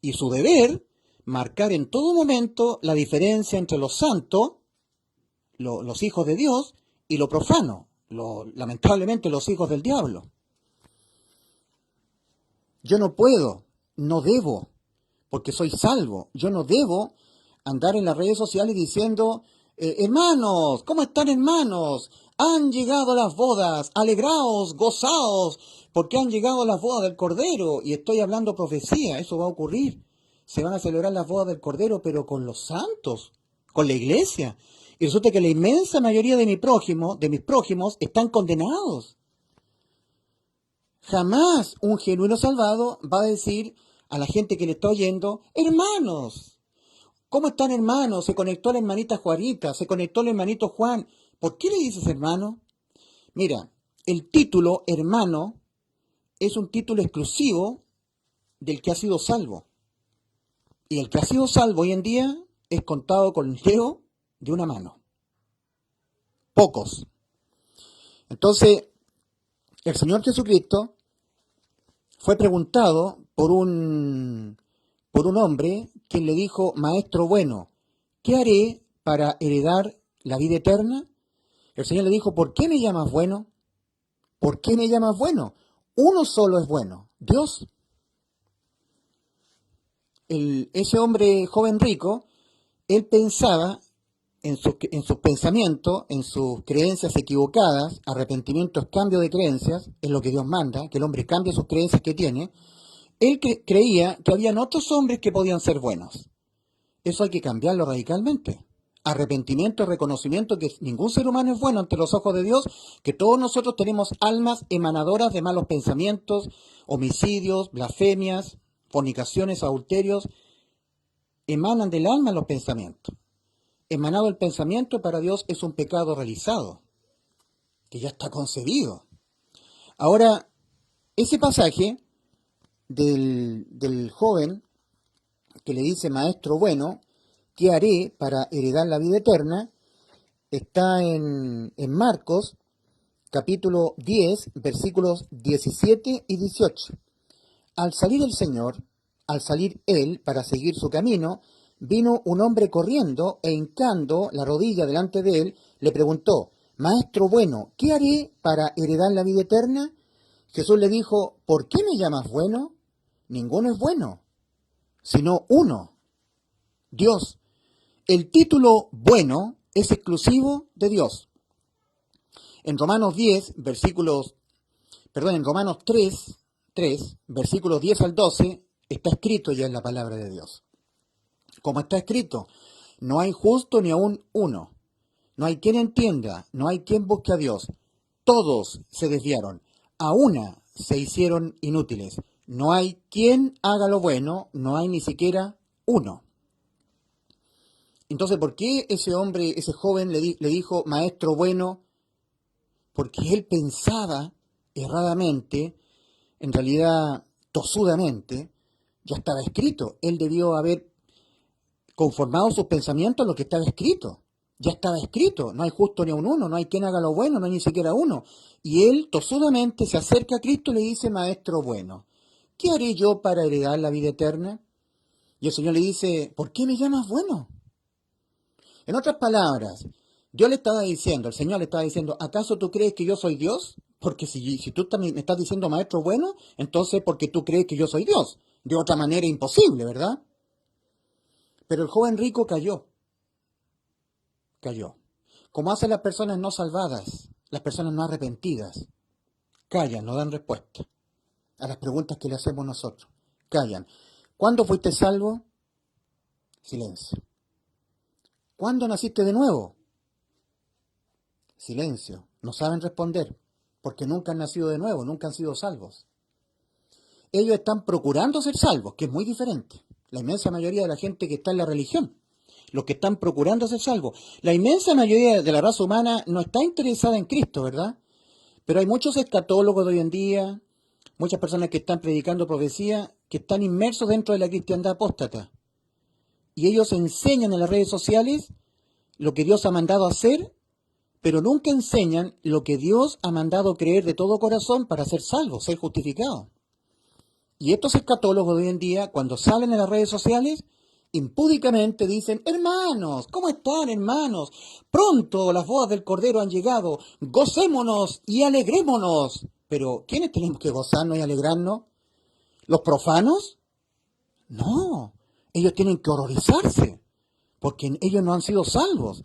y su deber marcar en todo momento la diferencia entre los santos, los hijos de Dios, y lo profano, lamentablemente los hijos del diablo. Yo no puedo, no debo, porque soy salvo, yo no debo andar en las redes sociales diciendo, hermanos, ¿cómo están hermanos? Han llegado las bodas, alegraos, gozaos, porque han llegado las bodas del Cordero, y estoy hablando profecía, eso va a ocurrir. Se van a celebrar las bodas del Cordero, pero con los santos, con la iglesia. Y resulta que la inmensa mayoría de mis prójimos, están condenados. Jamás un genuino salvado va a decir a la gente que le está oyendo, hermanos, ¿cómo están hermanos? Se conectó la hermanita Juanita, se conectó el hermanito Juan. ¿Por qué le dices hermano? Mira, el título hermano es un título exclusivo del que ha sido salvo. Y el que ha sido salvo hoy en día es contado con el dedo de una mano. Pocos. Entonces, el Señor Jesucristo fue preguntado por un hombre quien le dijo, Maestro bueno, ¿qué haré para heredar la vida eterna? El Señor le dijo, ¿por qué me llamas bueno? ¿Por qué me llamas bueno? Uno solo es bueno, Dios. Ese hombre joven rico, él pensaba en sus pensamientos, en sus creencias equivocadas, arrepentimiento es cambio de creencias, es lo que Dios manda, que el hombre cambie sus creencias que tiene. Él creía que habían otros hombres que podían ser buenos. Eso hay que cambiarlo radicalmente. Arrepentimiento y reconocimiento que ningún ser humano es bueno ante los ojos de Dios, que todos nosotros tenemos almas emanadoras de malos pensamientos, homicidios, blasfemias, fornicaciones, adulterios, emanan del alma los pensamientos. Emanado el pensamiento para Dios es un pecado realizado, que ya está concebido. Ahora, ese pasaje del joven que le dice, Maestro bueno, ¿qué haré para heredar la vida eterna? Está en Marcos, capítulo 10, versículos 17 y 18. Al salir el Señor, al salir Él para seguir su camino, vino un hombre corriendo e hincando la rodilla delante de Él, le preguntó, Maestro bueno, ¿qué haré para heredar la vida eterna? Jesús le dijo, ¿por qué me llamas bueno? Ninguno es bueno, sino uno, Dios. El título bueno es exclusivo de Dios. En Romanos 3, versículos 10 al 12, está escrito ya en la palabra de Dios. Como está escrito, no hay justo ni aún uno. No hay quien entienda, no hay quien busque a Dios. Todos se desviaron, a una se hicieron inútiles. No hay quien haga lo bueno, no hay ni siquiera uno. Entonces, ¿por qué ese hombre, ese joven le dijo maestro bueno? Porque él pensaba erradamente, en realidad tosudamente, ya estaba escrito. Él debió haber conformado sus pensamientos a lo que estaba escrito. Ya estaba escrito, no hay justo ni a un uno, no hay quien haga lo bueno, no hay ni siquiera uno. Y él tosudamente se acerca a Cristo y le dice, maestro bueno, ¿qué haré yo para heredar la vida eterna? Y el Señor le dice, ¿por qué me llamas bueno? En otras palabras, Dios le estaba diciendo, el Señor le estaba diciendo, ¿acaso tú crees que yo soy Dios? Porque si tú también me estás diciendo maestro bueno, entonces porque tú crees que yo soy Dios. De otra manera imposible, ¿verdad? Pero el joven rico cayó. Como hacen las personas no salvadas, las personas no arrepentidas, callan, no dan respuesta a las preguntas que le hacemos nosotros. Callan. ¿Cuándo fuiste salvo? Silencio. ¿Cuándo naciste de nuevo? Silencio. No saben responder, porque nunca han nacido de nuevo, nunca han sido salvos. Ellos están procurando ser salvos, que es muy diferente. La inmensa mayoría de la gente que está en la religión, los que están procurando ser salvos. La inmensa mayoría de la raza humana no está interesada en Cristo, ¿verdad? Pero hay muchos escatólogos de hoy en día, muchas personas que están predicando profecía, que están inmersos dentro de la cristiandad apóstata. Y ellos enseñan en las redes sociales lo que Dios ha mandado hacer, pero nunca enseñan lo que Dios ha mandado creer de todo corazón para ser salvos, ser justificados. Y estos escatólogos de hoy en día, cuando salen en las redes sociales, impúdicamente dicen, hermanos, ¿cómo están, hermanos? Pronto las bodas del Cordero han llegado, gocémonos y alegrémonos. Pero, ¿quiénes tenemos que gozarnos y alegrarnos? ¿Los profanos? No, ellos tienen que horrorizarse, porque ellos no han sido salvos.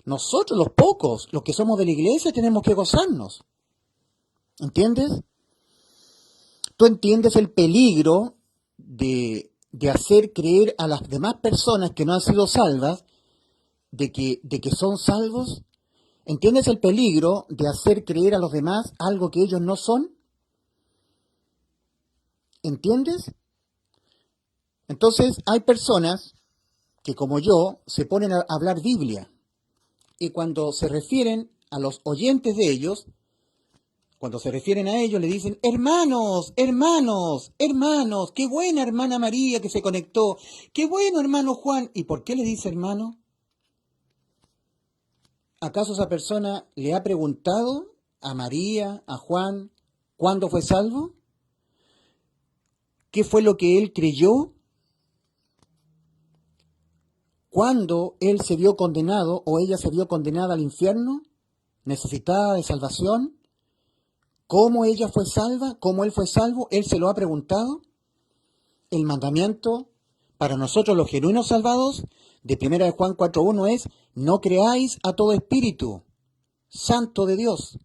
Nosotros, los pocos, los que somos de la iglesia, tenemos que gozarnos. ¿Entiendes? ¿Tú entiendes el peligro de hacer creer a las demás personas que no han sido salvas de que son salvos? ¿Entiendes el peligro de hacer creer a los demás algo que ellos no son? ¿Entiendes? Entonces hay personas que como yo se ponen a hablar Biblia y cuando se refieren a los oyentes de ellos, cuando se refieren a ellos, le dicen, hermanos, hermanos, hermanos, qué buena hermana María que se conectó, qué bueno hermano Juan. ¿Y por qué le dice hermano? ¿Acaso esa persona le ha preguntado a María, a Juan, cuándo fue salvo? ¿Qué fue lo que él creyó? ¿Cuándo él se vio condenado o ella se vio condenada al infierno? ¿Necesitada de salvación? ¿Cómo ella fue salva? ¿Cómo él fue salvo? ¿Él se lo ha preguntado? El mandamiento para nosotros los genuinos salvados de 1 Juan 4.1 es no creáis a todo espíritu santo de Dios,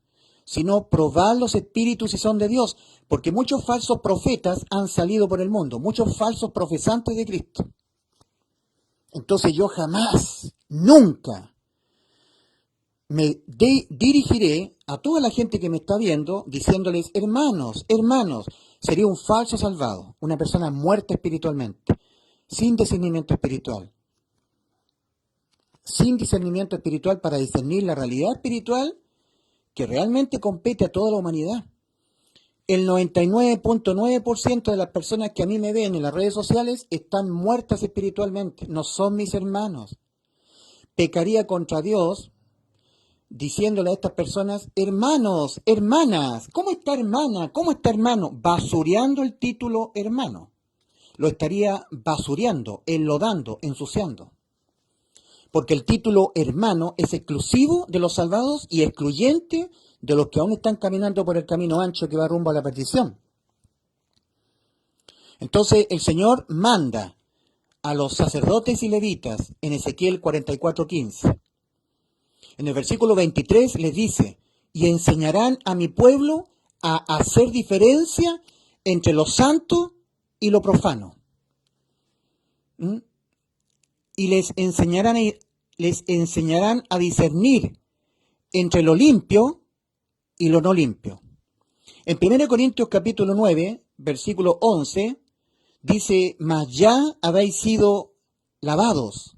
sino probad los espíritus si son de Dios, porque muchos falsos profetas han salido por el mundo, muchos falsos profesantes de Cristo. Entonces yo jamás, nunca me dirigiré a toda la gente que me está viendo diciéndoles, hermanos, hermanos, sería un falso salvado, una persona muerta espiritualmente, sin discernimiento espiritual. Sin discernimiento espiritual para discernir la realidad espiritual que realmente compete a toda la humanidad. El 99.9% de las personas que a mí me ven en las redes sociales están muertas espiritualmente, no son mis hermanos. Pecaría contra Dios diciéndole a estas personas, hermanos, hermanas, ¿cómo está hermana? ¿Cómo está hermano? Basureando el título hermano. Lo estaría basureando, enlodando, ensuciando. Porque el título hermano es exclusivo de los salvados y excluyente de los que aún están caminando por el camino ancho que va rumbo a la perdición. Entonces el Señor manda a los sacerdotes y levitas en Ezequiel 44:15. En el versículo 23 les dice, y enseñarán a mi pueblo a hacer diferencia entre lo santo y lo profano. Y les enseñarán a discernir entre lo limpio y lo no limpio. En 1 Corintios capítulo 9, versículo 11, dice, mas ya habéis sido lavados,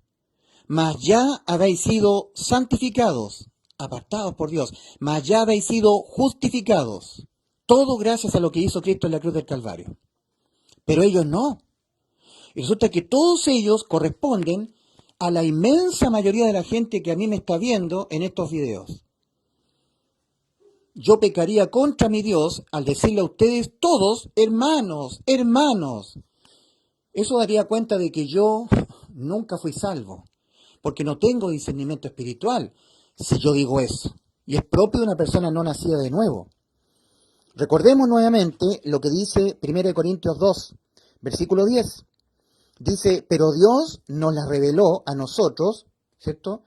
mas ya habéis sido santificados, apartados por Dios, mas ya habéis sido justificados. Todo gracias a lo que hizo Cristo en la cruz del Calvario. Pero ellos no. Y resulta que todos ellos corresponden a la inmensa mayoría de la gente que a mí me está viendo en estos videos. Yo pecaría contra mi Dios al decirle a ustedes todos, hermanos, hermanos. Eso daría cuenta de que yo nunca fui salvo, porque no tengo discernimiento espiritual, si yo digo eso. Y es propio de una persona no nacida de nuevo. Recordemos nuevamente lo que dice 1 Corintios 2, versículo 10. Dice, pero Dios nos las reveló a nosotros, ¿cierto?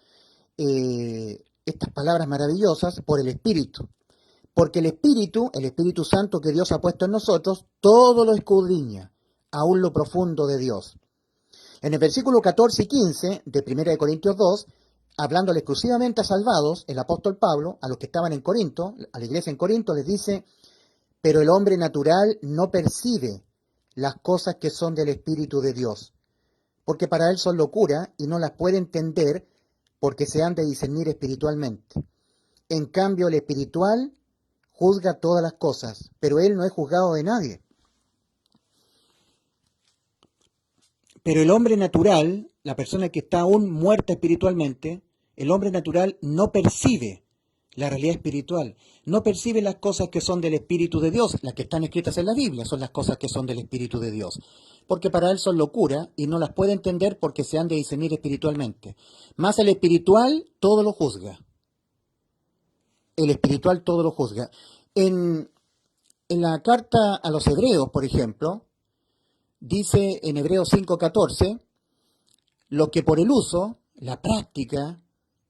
Estas palabras maravillosas por el Espíritu. Porque el Espíritu Santo que Dios ha puesto en nosotros, todo lo escudriña, aún lo profundo de Dios. En el versículo 14 y 15 de 1 Corintios 2, hablándole exclusivamente a salvados, el apóstol Pablo, a los que estaban en Corinto, a la iglesia en Corinto, les dice, pero el hombre natural no percibe las cosas que son del Espíritu de Dios, porque para él son locura y no las puede entender porque se han de discernir espiritualmente. En cambio, el espiritual juzga todas las cosas, pero él no es juzgado de nadie. Pero el hombre natural, la persona que está aún muerta espiritualmente, el hombre natural no percibe la realidad espiritual, no percibe las cosas que son del Espíritu de Dios, las que están escritas en la Biblia son las cosas que son del Espíritu de Dios, porque para él son locura y no las puede entender porque se han de discernir espiritualmente. Más el espiritual todo lo juzga. El espiritual todo lo juzga. En la carta a los Hebreos, por ejemplo, dice en Hebreos 5:14, lo que por el uso, la práctica,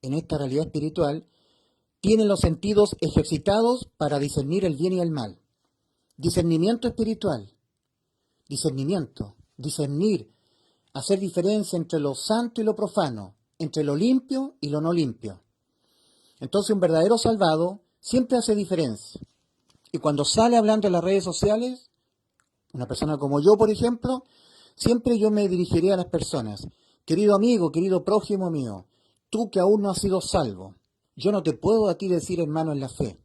en esta realidad espiritual, tienen los sentidos ejercitados para discernir el bien y el mal. Discernimiento espiritual, discernir, hacer diferencia entre lo santo y lo profano, entre lo limpio y lo no limpio. Entonces un verdadero salvado siempre hace diferencia. Y cuando sale hablando en las redes sociales, una persona como yo, por ejemplo, siempre yo me dirigiré a las personas. Querido amigo, querido prójimo mío, tú que aún no has sido salvo, yo no te puedo a ti decir hermano en la fe.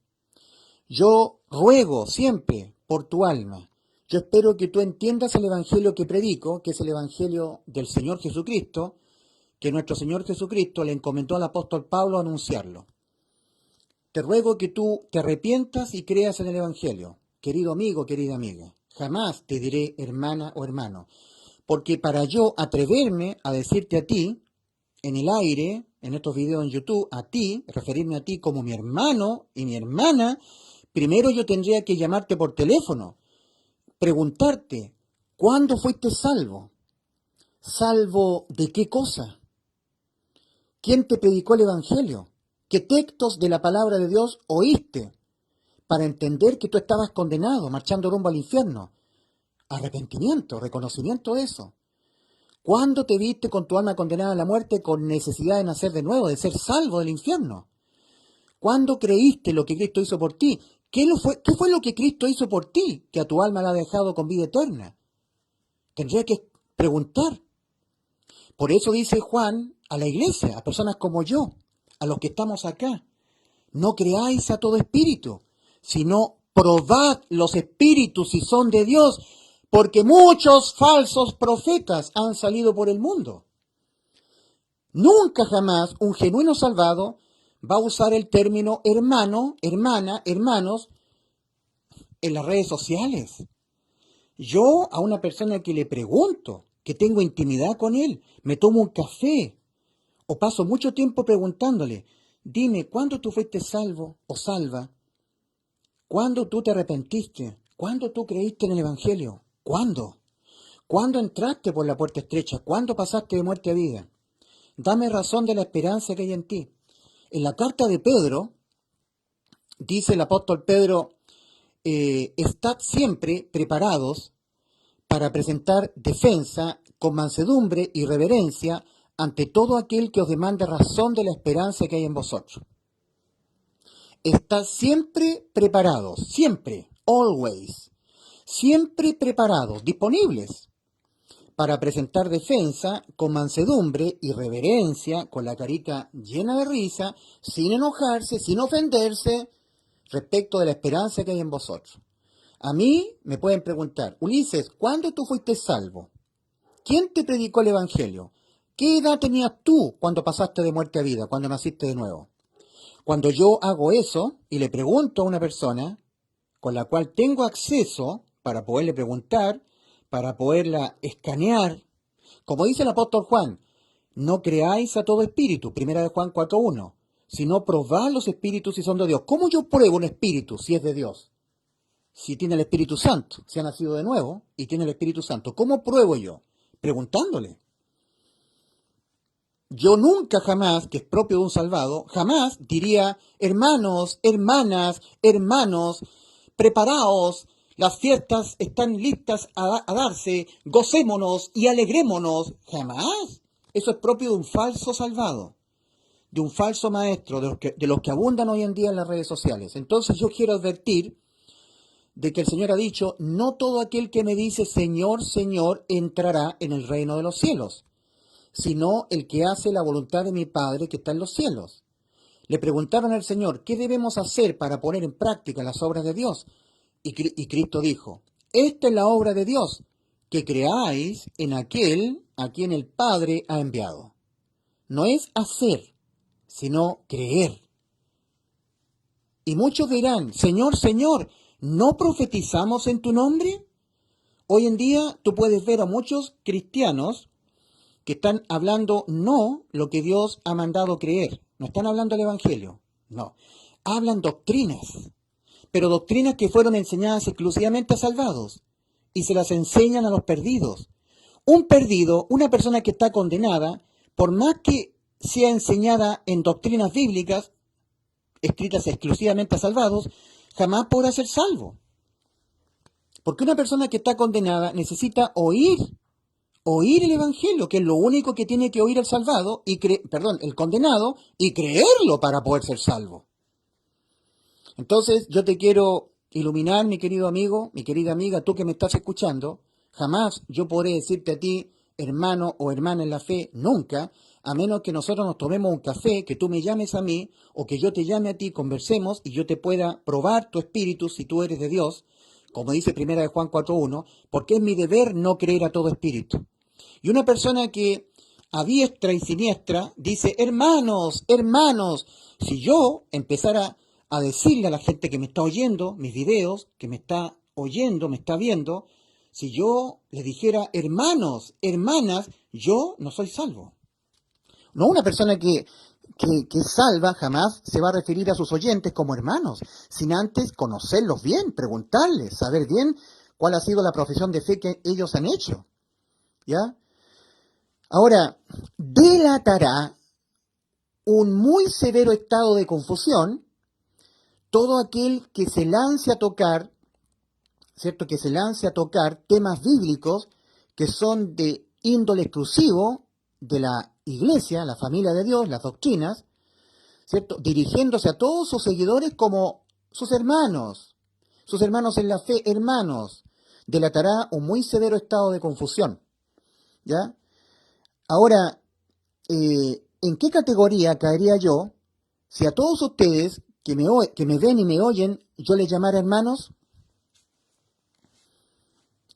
Yo ruego siempre por tu alma. Yo espero que tú entiendas el evangelio que predico, que es el evangelio del Señor Jesucristo, que nuestro Señor Jesucristo le encomendó al apóstol Pablo a anunciarlo. Te ruego que tú te arrepientas y creas en el evangelio. Querido amigo, querida amiga, jamás te diré hermana o hermano, porque para yo atreverme a decirte a ti, en el aire, en estos videos en YouTube, a ti, referirme a ti como mi hermano y mi hermana, primero yo tendría que llamarte por teléfono, preguntarte, ¿cuándo fuiste salvo? ¿Salvo de qué cosa? ¿Quién te predicó el evangelio? ¿Qué textos de la palabra de Dios oíste para entender que tú estabas condenado, marchando rumbo al infierno? Arrepentimiento, reconocimiento de eso. ¿Cuándo te viste con tu alma condenada a la muerte con necesidad de nacer de nuevo, de ser salvo del infierno? ¿Cuándo creíste lo que Cristo hizo por ti? ¿Qué fue lo que Cristo hizo por ti que a tu alma la ha dejado con vida eterna? Tendría que preguntar. Por eso dice Juan a la iglesia, a personas como yo, a los que estamos acá, no creáis a todo espíritu, sino probad los espíritus si son de Dios, porque muchos falsos profetas han salido por el mundo. Nunca jamás un genuino salvado va a usar el término hermano, hermana, hermanos en las redes sociales. Yo a una persona que le pregunto, que tengo intimidad con él, me tomo un café o paso mucho tiempo preguntándole, dime, ¿cuándo tú fuiste salvo o salva? ¿Cuándo tú te arrepentiste? ¿Cuándo tú creíste en el Evangelio? ¿Cuándo? ¿Cuándo entraste por la puerta estrecha? ¿Cuándo pasaste de muerte a vida? Dame razón de la esperanza que hay en ti. En la carta de Pedro, dice el apóstol Pedro, estad siempre preparados para presentar defensa con mansedumbre y reverencia ante todo aquel que os demande razón de la esperanza que hay en vosotros. Estad siempre preparados, siempre, always, siempre preparados, disponibles, para presentar defensa con mansedumbre y reverencia, con la carita llena de risa, sin enojarse, sin ofenderse, respecto de la esperanza que hay en vosotros. A mí me pueden preguntar, Ulises, ¿cuándo tú fuiste salvo? ¿Quién te predicó el Evangelio? ¿Qué edad tenías tú cuando pasaste de muerte a vida, cuando naciste de nuevo? Cuando yo hago eso y le pregunto a una persona con la cual tengo acceso para poderle preguntar, para poderla escanear, como dice el apóstol Juan, no creáis a todo espíritu, primera de Juan 4.1, sino probad los espíritus si son de Dios. ¿Cómo yo pruebo un espíritu si es de Dios? Si tiene el Espíritu Santo, si ha nacido de nuevo y tiene el Espíritu Santo. ¿Cómo pruebo yo? Preguntándole. Yo nunca jamás, que es propio de un salvado, jamás diría, hermanos, hermanas, hermanos, preparaos, las fiestas están listas a darse, gocémonos y alegrémonos. Jamás. Eso es propio de un falso salvado, de un falso maestro, de los que abundan hoy en día en las redes sociales. Entonces yo quiero advertir de que el Señor ha dicho, no todo aquel que me dice Señor, Señor, entrará en el reino de los cielos, sino el que hace la voluntad de mi Padre que está en los cielos. Le preguntaron al Señor, ¿qué debemos hacer para poner en práctica las obras de Dios? Y Cristo dijo, esta es la obra de Dios, que creáis en aquel a quien el Padre ha enviado. No es hacer, sino creer. Y muchos dirán, Señor, Señor, ¿no profetizamos en tu nombre? Hoy en día tú puedes ver a muchos cristianos que están hablando no lo que Dios ha mandado creer, no están hablando el Evangelio, no, hablan doctrinas, pero doctrinas que fueron enseñadas exclusivamente a salvados y se las enseñan a los perdidos. Un perdido, una persona que está condenada, por más que sea enseñada en doctrinas bíblicas, escritas exclusivamente a salvados, jamás podrá ser salvo. Porque una persona que está condenada necesita oír el Evangelio, que es lo único que tiene que oír el salvado, el condenado, y creerlo para poder ser salvo. Entonces, yo te quiero iluminar, mi querido amigo, mi querida amiga, tú que me estás escuchando, jamás yo podré decirte a ti, hermano o hermana en la fe, nunca, a menos que nosotros nos tomemos un café, que tú me llames a mí, o que yo te llame a ti, conversemos, y yo te pueda probar tu espíritu si tú eres de Dios, como dice primera de Juan 4.1, porque es mi deber no creer a todo espíritu. Y una persona que a diestra y siniestra dice, hermanos, hermanos, si yo empezara a decirle a la gente que me está oyendo mis videos, que me está oyendo, me está viendo, si yo les dijera, hermanos, hermanas, yo no soy salvo. No, una persona que es salva jamás se va a referir a sus oyentes como hermanos, sin antes conocerlos bien, preguntarles, saber bien cuál ha sido la profesión de fe que ellos han hecho. ¿Ya? Ahora, delatará un muy severo estado de confusión todo aquel que se lance a tocar, ¿cierto? Que se lance a tocar temas bíblicos que son de índole exclusivo de la iglesia, la familia de Dios, las doctrinas, ¿cierto? Dirigiéndose a todos sus seguidores como sus hermanos en la fe, hermanos, delatará un muy severo estado de confusión, ¿ya? Ahora, ¿en qué categoría caería yo si a todos ustedes que me ven y me oyen, yo les llamara hermanos?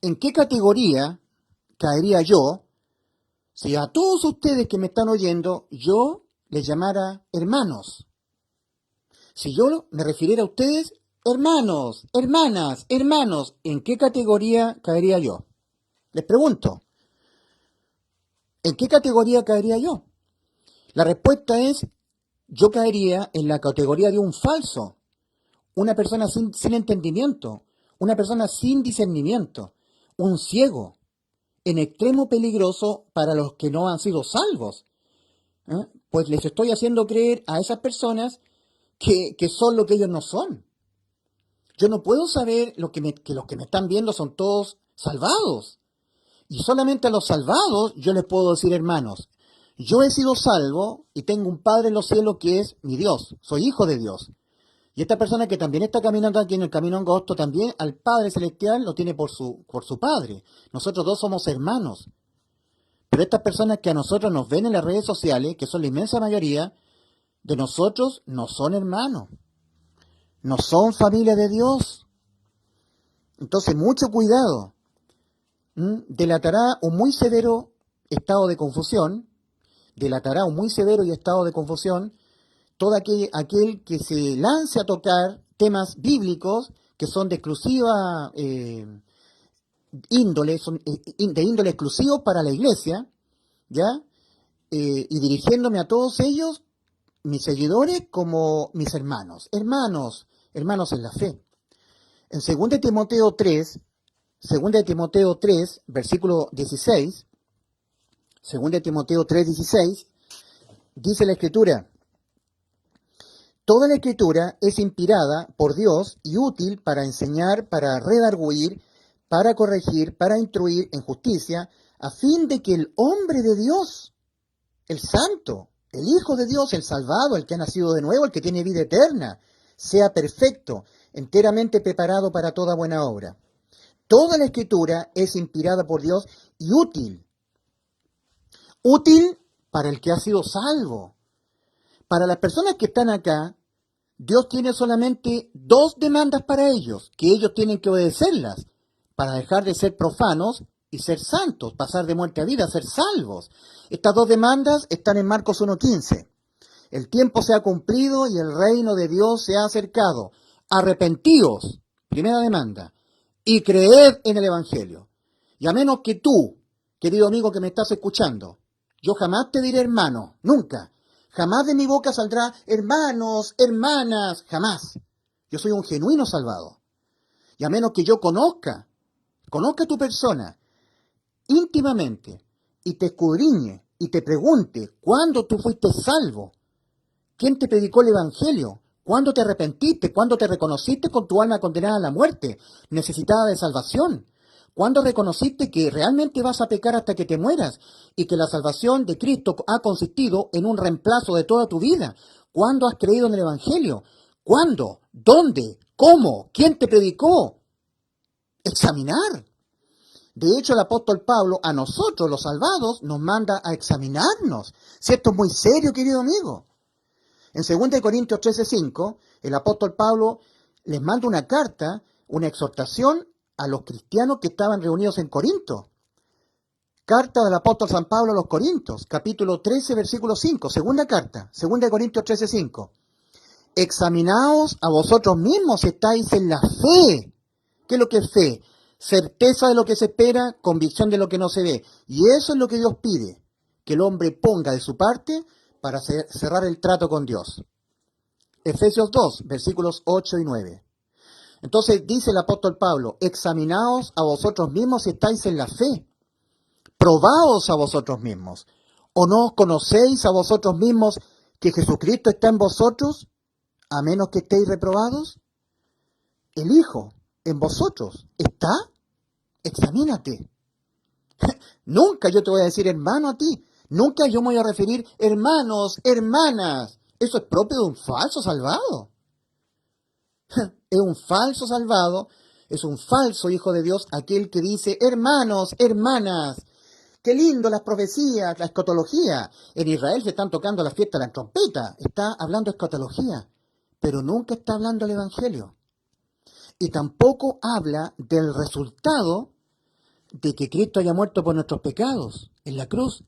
¿En qué categoría caería yo si a todos ustedes que me están oyendo, yo les llamara hermanos? Si yo me refiriera a ustedes, hermanos, hermanas, hermanos, ¿en qué categoría caería yo? Les pregunto, ¿en qué categoría caería yo? La respuesta es, yo caería en la categoría de un falso, una persona sin entendimiento, una persona sin discernimiento, un ciego, en extremo peligroso para los que no han sido salvos. Pues les estoy haciendo creer a esas personas que son lo que ellos no son. Yo no puedo saber que los que me están viendo son todos salvados. Y solamente a los salvados yo les puedo decir, hermanos, yo he sido salvo y tengo un Padre en los cielos que es mi Dios, soy hijo de Dios. Y esta persona que también está caminando aquí en el camino angosto, también al Padre Celestial lo tiene por su Padre. Nosotros dos somos hermanos. Pero estas personas que a nosotros nos ven en las redes sociales, que son la inmensa mayoría de nosotros, no son hermanos, no son familia de Dios. Entonces, mucho cuidado. Delatará un muy severo estado de confusión, delatará un muy severo y estado de confusión todo aquel que se lance a tocar temas bíblicos que son de exclusiva índole, son de índole exclusivo para la iglesia, ¿ya? Y dirigiéndome a todos ellos, mis seguidores, como mis hermanos. Hermanos en la fe. En 2 Timoteo 3, 2 Timoteo 3, versículo 16, 2 Timoteo 3, 16, dice la Escritura: toda la Escritura es inspirada por Dios y útil para enseñar, para redarguir, para corregir, para instruir en justicia, a fin de que el hombre de Dios, el santo, el Hijo de Dios, el salvado, el que ha nacido de nuevo, el que tiene vida eterna, sea perfecto, enteramente preparado para toda buena obra. Toda la Escritura es inspirada por Dios y útil. Útil para el que ha sido salvo. Para las personas que están acá, Dios tiene solamente dos demandas para ellos, que ellos tienen que obedecerlas, para dejar de ser profanos y ser santos, pasar de muerte a vida, ser salvos. Estas dos demandas están en Marcos 1:15. El tiempo se ha cumplido y el reino de Dios se ha acercado. Arrepentíos, primera demanda, y creed en el Evangelio. Y a menos que tú, querido amigo que me estás escuchando, yo jamás te diré hermano, nunca. Jamás de mi boca saldrá hermanos, hermanas, jamás. Yo soy un genuino salvado. Y a menos que yo conozca tu persona íntimamente y te escudriñe y te pregunte cuándo tú fuiste salvo, quién te predicó el Evangelio, cuándo te arrepentiste, cuándo te reconociste con tu alma condenada a la muerte, necesitada de salvación, cuándo reconociste que realmente vas a pecar hasta que te mueras y que la salvación de Cristo ha consistido en un reemplazo de toda tu vida, cuándo has creído en el Evangelio, cuándo, dónde, cómo, quién te predicó. Examinar. De hecho, el apóstol Pablo a nosotros, los salvados, nos manda a examinarnos. Si esto es muy serio, querido amigo. En 2 Corintios 13:5, el apóstol Pablo les manda una carta, una exhortación a los cristianos que estaban reunidos en Corinto. Carta del apóstol San Pablo a los Corintios, capítulo 13, versículo 5, segunda carta, 2 Corintios 13:5. Examinaos a vosotros mismos si estáis en la fe. ¿Qué es lo que es fe? Certeza de lo que se espera, convicción de lo que no se ve. Y eso es lo que Dios pide, que el hombre ponga de su parte para cerrar el trato con Dios. Efesios 2, versículos 8 y 9. Entonces dice el apóstol Pablo: examinaos a vosotros mismos si estáis en la fe. Probaos a vosotros mismos. ¿O no os conocéis a vosotros mismos que Jesucristo está en vosotros, a menos que estéis reprobados? El Hijo en vosotros está. Examínate. Nunca yo te voy a decir hermano a ti. Nunca yo me voy a referir hermanos, hermanas. Eso es propio de un falso salvado. Es un falso salvado, es un falso hijo de Dios aquel que dice hermanos, hermanas. Qué lindo las profecías, la escatología. En Israel se están tocando la fiesta de la trompeta. Está hablando escatología, pero nunca está hablando el Evangelio. Y tampoco habla del resultado de que Cristo haya muerto por nuestros pecados en la cruz.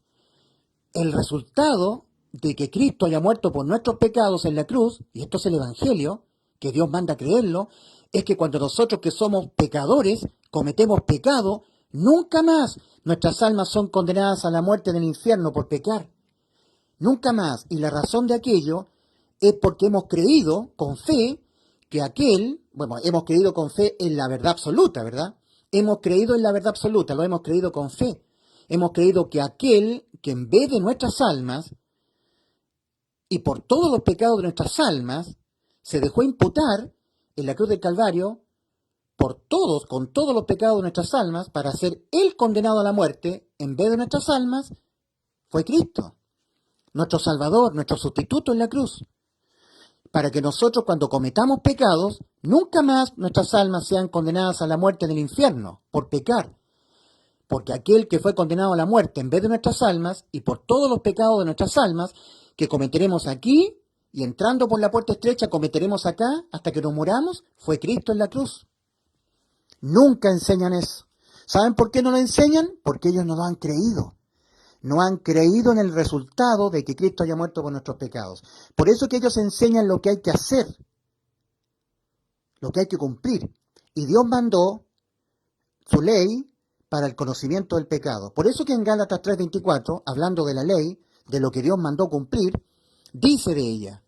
El resultado de que Cristo haya muerto por nuestros pecados en la cruz, y esto es el Evangelio, que Dios manda a creerlo, es que cuando nosotros que somos pecadores cometemos pecado, nunca más nuestras almas son condenadas a la muerte en el infierno por pecar. Nunca más. Y la razón de aquello es porque hemos creído con fe que hemos creído con fe en la verdad absoluta, ¿verdad? Hemos creído en la verdad absoluta, lo hemos creído con fe. Hemos creído que aquel que en vez de nuestras almas y por todos los pecados de nuestras almas, se dejó imputar en la cruz del Calvario con todos los pecados de nuestras almas, para ser Él condenado a la muerte, en vez de nuestras almas, fue Cristo, nuestro Salvador, nuestro sustituto en la cruz, para que nosotros cuando cometamos pecados, nunca más nuestras almas sean condenadas a la muerte en el infierno, por pecar, porque aquel que fue condenado a la muerte en vez de nuestras almas y por todos los pecados de nuestras almas que cometeremos aquí y entrando por la puerta estrecha cometeremos acá hasta que nos muramos, fue Cristo en la cruz. Nunca enseñan eso. ¿Saben por qué no lo enseñan? Porque ellos no lo han creído. No han creído en el resultado de que Cristo haya muerto por nuestros pecados. Por eso que ellos enseñan lo que hay que hacer, lo que hay que cumplir. Y Dios mandó su ley para el conocimiento del pecado. Por eso que en Gálatas 3:24, hablando de la ley, de lo que Dios mandó cumplir, dice de ella: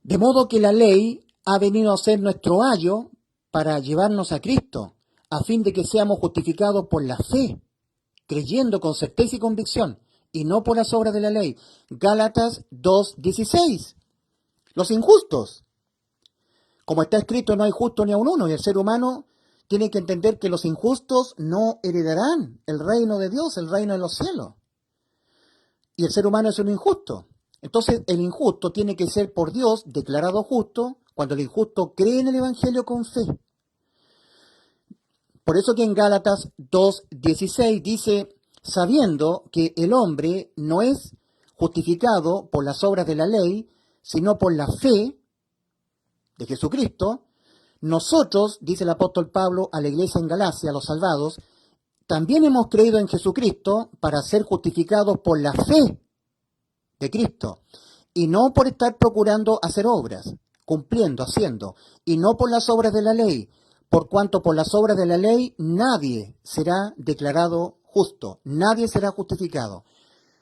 de modo que la ley ha venido a ser nuestro ayo para llevarnos a Cristo, a fin de que seamos justificados por la fe, creyendo con certeza y convicción, y no por las obras de la ley. Gálatas 2:16. Los injustos. Como está escrito, no hay justo ni aun uno, y el ser humano tiene que entender que los injustos no heredarán el reino de Dios, el reino de los cielos. Y el ser humano es un injusto. Entonces, el injusto tiene que ser por Dios declarado justo cuando el injusto cree en el Evangelio con fe. Por eso que en Gálatas 2:16 dice: sabiendo que el hombre no es justificado por las obras de la ley, sino por la fe de Jesucristo, nosotros, dice el apóstol Pablo a la iglesia en Galacia, a los salvados, también hemos creído en Jesucristo para ser justificados por la fe de Cristo, y no por estar procurando hacer obras, cumpliendo, haciendo, y no por las obras de la ley, por cuanto por las obras de la ley nadie será declarado justo, nadie será justificado.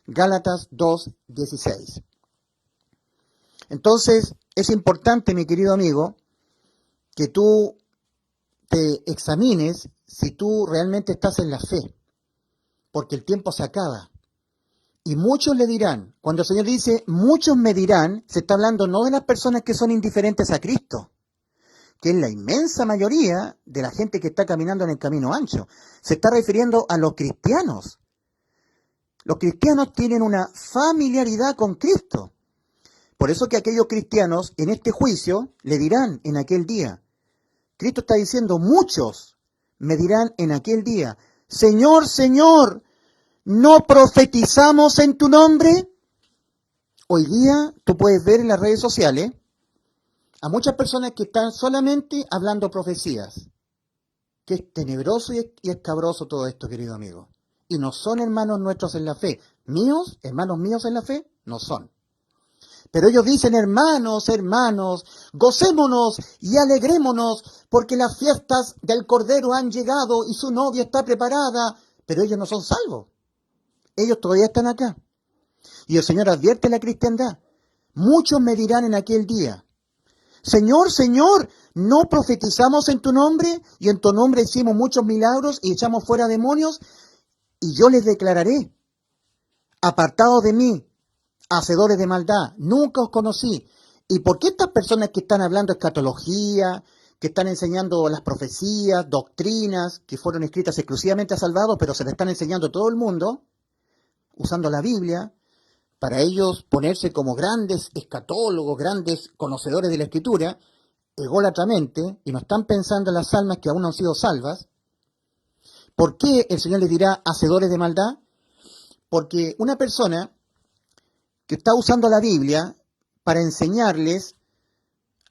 Gálatas 2:16. Entonces, es importante, mi querido amigo, que tú te examines si tú realmente estás en la fe, porque el tiempo se acaba. Y muchos le dirán, cuando el Señor dice, muchos me dirán, se está hablando no de las personas que son indiferentes a Cristo, que es la inmensa mayoría de la gente que está caminando en el camino ancho. Se está refiriendo a los cristianos. Los cristianos tienen una familiaridad con Cristo. Por eso que aquellos cristianos en este juicio le dirán en aquel día, Cristo está diciendo, muchos me dirán en aquel día, Señor, Señor, ¿no profetizamos en tu nombre? Hoy día tú puedes ver en las redes sociales a muchas personas que están solamente hablando profecías. Que es tenebroso y escabroso todo esto, querido amigo. Y no son hermanos nuestros en la fe. Míos, hermanos míos en la fe, no son. Pero ellos dicen, hermanos, hermanos, gocémonos y alegrémonos, porque las fiestas del Cordero han llegado y su novia está preparada. Pero ellos no son salvos. Ellos todavía están acá. Y el Señor advierte la cristiandad. Muchos me dirán en aquel día, Señor, Señor, ¿no profetizamos en tu nombre? Y en tu nombre hicimos muchos milagros y echamos fuera demonios. Y yo les declararé, apartados de mí, hacedores de maldad, nunca os conocí. ¿Y por qué estas personas que están hablando escatología, que están enseñando las profecías, doctrinas, que fueron escritas exclusivamente a salvados, pero se le están enseñando a todo el mundo, usando la Biblia, para ellos ponerse como grandes escatólogos, grandes conocedores de la Escritura, ególatramente, y no están pensando en las almas que aún no han sido salvas? ¿Por qué el Señor les dirá hacedores de maldad? Porque una persona que está usando la Biblia para enseñarles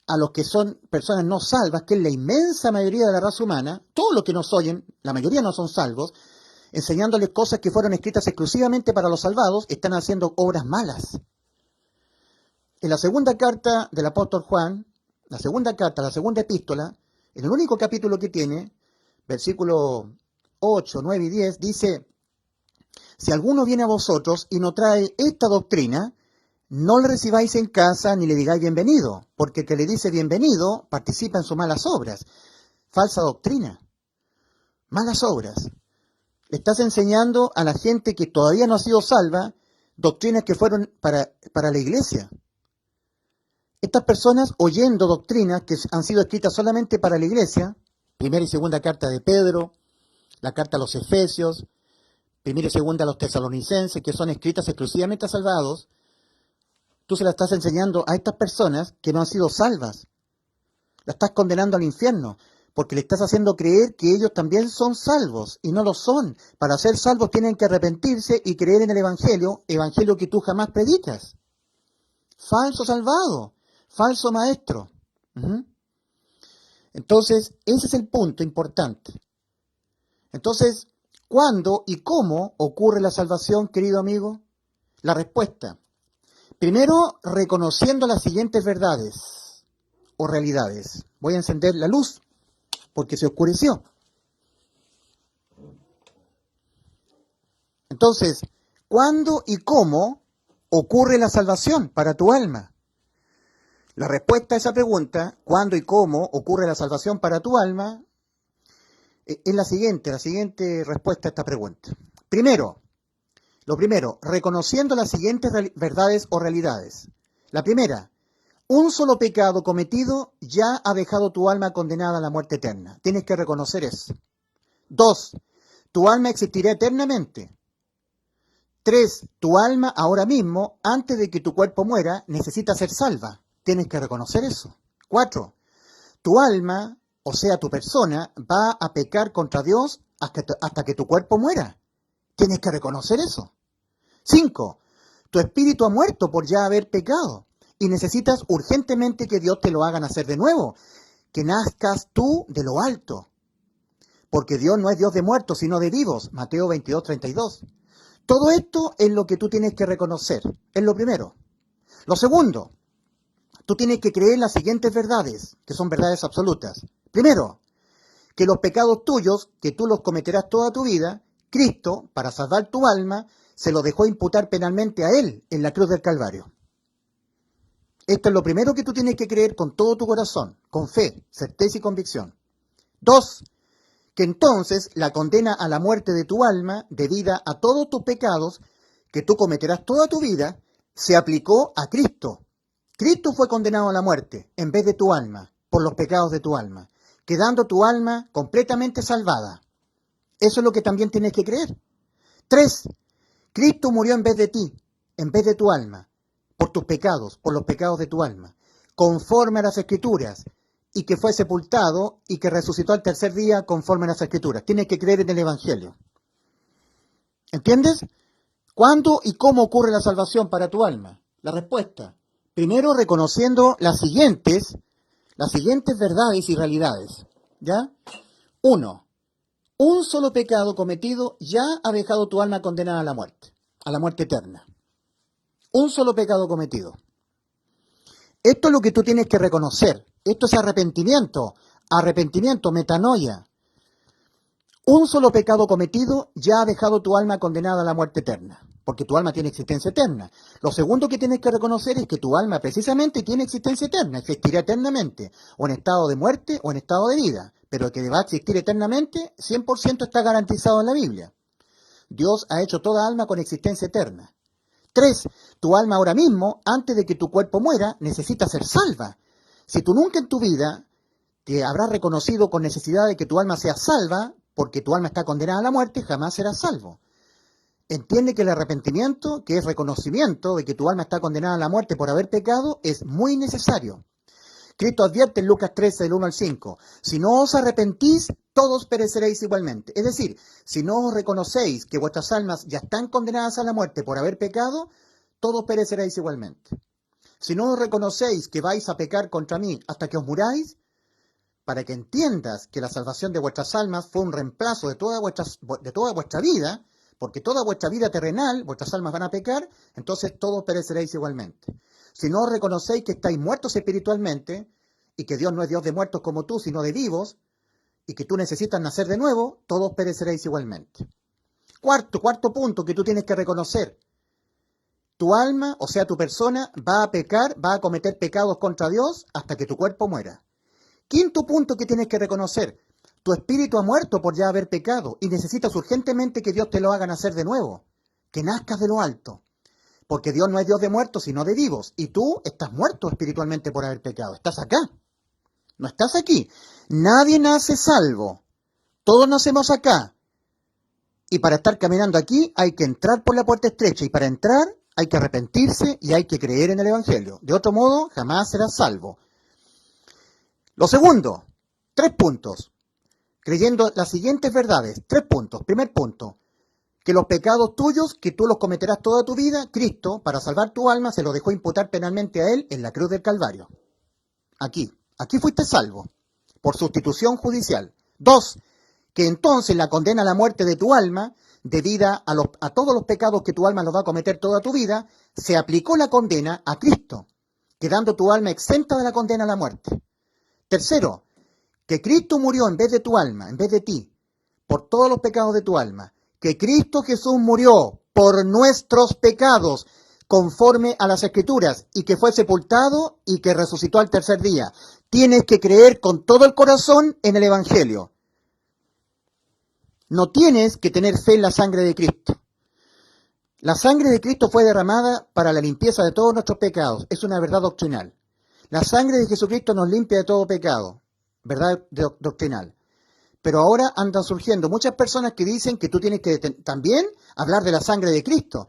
a los que son personas no salvas, que es la inmensa mayoría de la raza humana, todos los que nos oyen, la mayoría no son salvos, enseñándoles cosas que fueron escritas exclusivamente para los salvados, están haciendo obras malas. En la segunda carta del apóstol Juan, la segunda epístola, en el único capítulo que tiene, versículo 8, 9 y 10, dice, si alguno viene a vosotros y no trae esta doctrina, no le recibáis en casa ni le digáis bienvenido, porque el que le dice bienvenido participa en sus malas obras. Falsa doctrina, malas obras. Le estás enseñando a la gente que todavía no ha sido salva doctrinas que fueron para la iglesia. Estas personas oyendo doctrinas que han sido escritas solamente para la iglesia, primera y segunda carta de Pedro, la carta a los Efesios, primera y segunda a los Tesalonicenses, que son escritas exclusivamente a salvados, tú se las estás enseñando a estas personas que no han sido salvas. La estás condenando al infierno. porque le estás haciendo creer que ellos también son salvos, y no lo son. Para ser salvos tienen que arrepentirse y creer en el evangelio que tú jamás predicas. Falso salvado, falso maestro. Ujú. Entonces, ese es el punto importante. Entonces, ¿cuándo y cómo ocurre la salvación, querido amigo? La respuesta. Primero, reconociendo las siguientes verdades o realidades. Voy a encender la luz porque se oscureció. Entonces, ¿cuándo y cómo ocurre la salvación para tu alma? La respuesta a esa pregunta, ¿cuándo y cómo ocurre la salvación para tu alma? Es la siguiente respuesta a esta pregunta. Lo primero, reconociendo las siguientes verdades o realidades. La primera, un solo pecado cometido ya ha dejado tu alma condenada a la muerte eterna. Tienes que reconocer eso. 2, tu alma existirá eternamente. 3, tu alma ahora mismo, antes de que tu cuerpo muera, necesita ser salva. Tienes que reconocer eso. 4, tu alma, o sea, tu persona, va a pecar contra Dios hasta que tu cuerpo muera. Tienes que reconocer eso. 5, tu espíritu ha muerto por ya haber pecado y necesitas urgentemente que Dios te lo haga nacer de nuevo, que nazcas tú de lo alto. Porque Dios no es Dios de muertos, sino de vivos. Mateo 22:32. Todo esto es lo que tú tienes que reconocer. Es lo primero. Lo segundo, tú tienes que creer las siguientes verdades, que son verdades absolutas. Primero, que los pecados tuyos, que tú los cometerás toda tu vida, Cristo, para salvar tu alma, se los dejó imputar penalmente a Él en la cruz del Calvario. Esto es lo primero que tú tienes que creer con todo tu corazón, con fe, certeza y convicción. 2, que entonces la condena a la muerte de tu alma, debida a todos tus pecados, que tú cometerás toda tu vida, se aplicó a Cristo. Cristo fue condenado a la muerte en vez de tu alma, por los pecados de tu alma, quedando tu alma completamente salvada. Eso es lo que también tienes que creer. 3, Cristo murió en vez de ti, en vez de tu alma, por tus pecados, por los pecados de tu alma, conforme a las Escrituras, y que fue sepultado y que resucitó al tercer día conforme a las Escrituras. Tienes que creer en el Evangelio. ¿Entiendes? ¿Cuándo y cómo ocurre la salvación para tu alma? La respuesta. Primero, reconociendo las siguientes verdades y realidades. ¿Ya? 1. Un solo pecado cometido ya ha dejado tu alma condenada a la muerte eterna. Un solo pecado cometido. Esto es lo que tú tienes que reconocer. Esto es arrepentimiento, metanoia. Un solo pecado cometido ya ha dejado tu alma condenada a la muerte eterna, porque tu alma tiene existencia eterna. Lo segundo que tienes que reconocer es que tu alma precisamente tiene existencia eterna, existirá eternamente, o en estado de muerte o en estado de vida, pero que va a existir eternamente, 100% está garantizado en la Biblia. Dios ha hecho toda alma con existencia eterna. 3, tu alma ahora mismo, antes de que tu cuerpo muera, necesita ser salva. Si tú nunca en tu vida te habrás reconocido con necesidad de que tu alma sea salva, porque tu alma está condenada a la muerte, jamás serás salvo. Entiende que el arrepentimiento, que es reconocimiento de que tu alma está condenada a la muerte por haber pecado, es muy necesario. Cristo advierte en Lucas 13, del 1 al 5, si no os arrepentís, todos pereceréis igualmente. Es decir, si no os reconocéis que vuestras almas ya están condenadas a la muerte por haber pecado, todos pereceréis igualmente. Si no os reconocéis que vais a pecar contra mí hasta que os muráis, para que entiendas que la salvación de vuestras almas fue un reemplazo de toda vuestra vida, porque toda vuestra vida terrenal, vuestras almas van a pecar, entonces todos pereceréis igualmente. Si no reconocéis que estáis muertos espiritualmente, y que Dios no es Dios de muertos como tú, sino de vivos, y que tú necesitas nacer de nuevo, todos pereceréis igualmente. Cuarto punto que tú tienes que reconocer. Tu alma, o sea, tu persona, va a pecar, va a cometer pecados contra Dios hasta que tu cuerpo muera. Quinto punto que tienes que reconocer. Tu espíritu ha muerto por ya haber pecado y necesitas urgentemente que Dios te lo haga nacer de nuevo, que nazcas de lo alto. Porque Dios no es Dios de muertos, sino de vivos. Y tú estás muerto espiritualmente por haber pecado. Estás acá. No estás aquí. Nadie nace salvo. Todos nacemos acá. Y para estar caminando aquí hay que entrar por la puerta estrecha. Y para entrar hay que arrepentirse y hay que creer en el Evangelio. De otro modo, jamás serás salvo. Lo segundo, 3 puntos, creyendo las siguientes verdades. 3 puntos. Primer punto, que los pecados tuyos, que tú los cometerás toda tu vida, Cristo, para salvar tu alma, se los dejó imputar penalmente a Él en la cruz del Calvario. Aquí fuiste salvo, por sustitución judicial. 2, que entonces la condena a la muerte de tu alma, debida a todos los pecados que tu alma los va a cometer toda tu vida, se aplicó la condena a Cristo, quedando tu alma exenta de la condena a la muerte. Tercero, que Cristo murió en vez de tu alma, en vez de ti, por todos los pecados de tu alma, que Cristo Jesús murió por nuestros pecados, conforme a las Escrituras, y que fue sepultado y que resucitó al tercer día. Tienes que creer con todo el corazón en el Evangelio. No tienes que tener fe en la sangre de Cristo. La sangre de Cristo fue derramada para la limpieza de todos nuestros pecados. Es una verdad doctrinal. La sangre de Jesucristo nos limpia de todo pecado. Verdad doctrinal. Pero ahora andan surgiendo muchas personas que dicen que tú tienes que también hablar de la sangre de Cristo.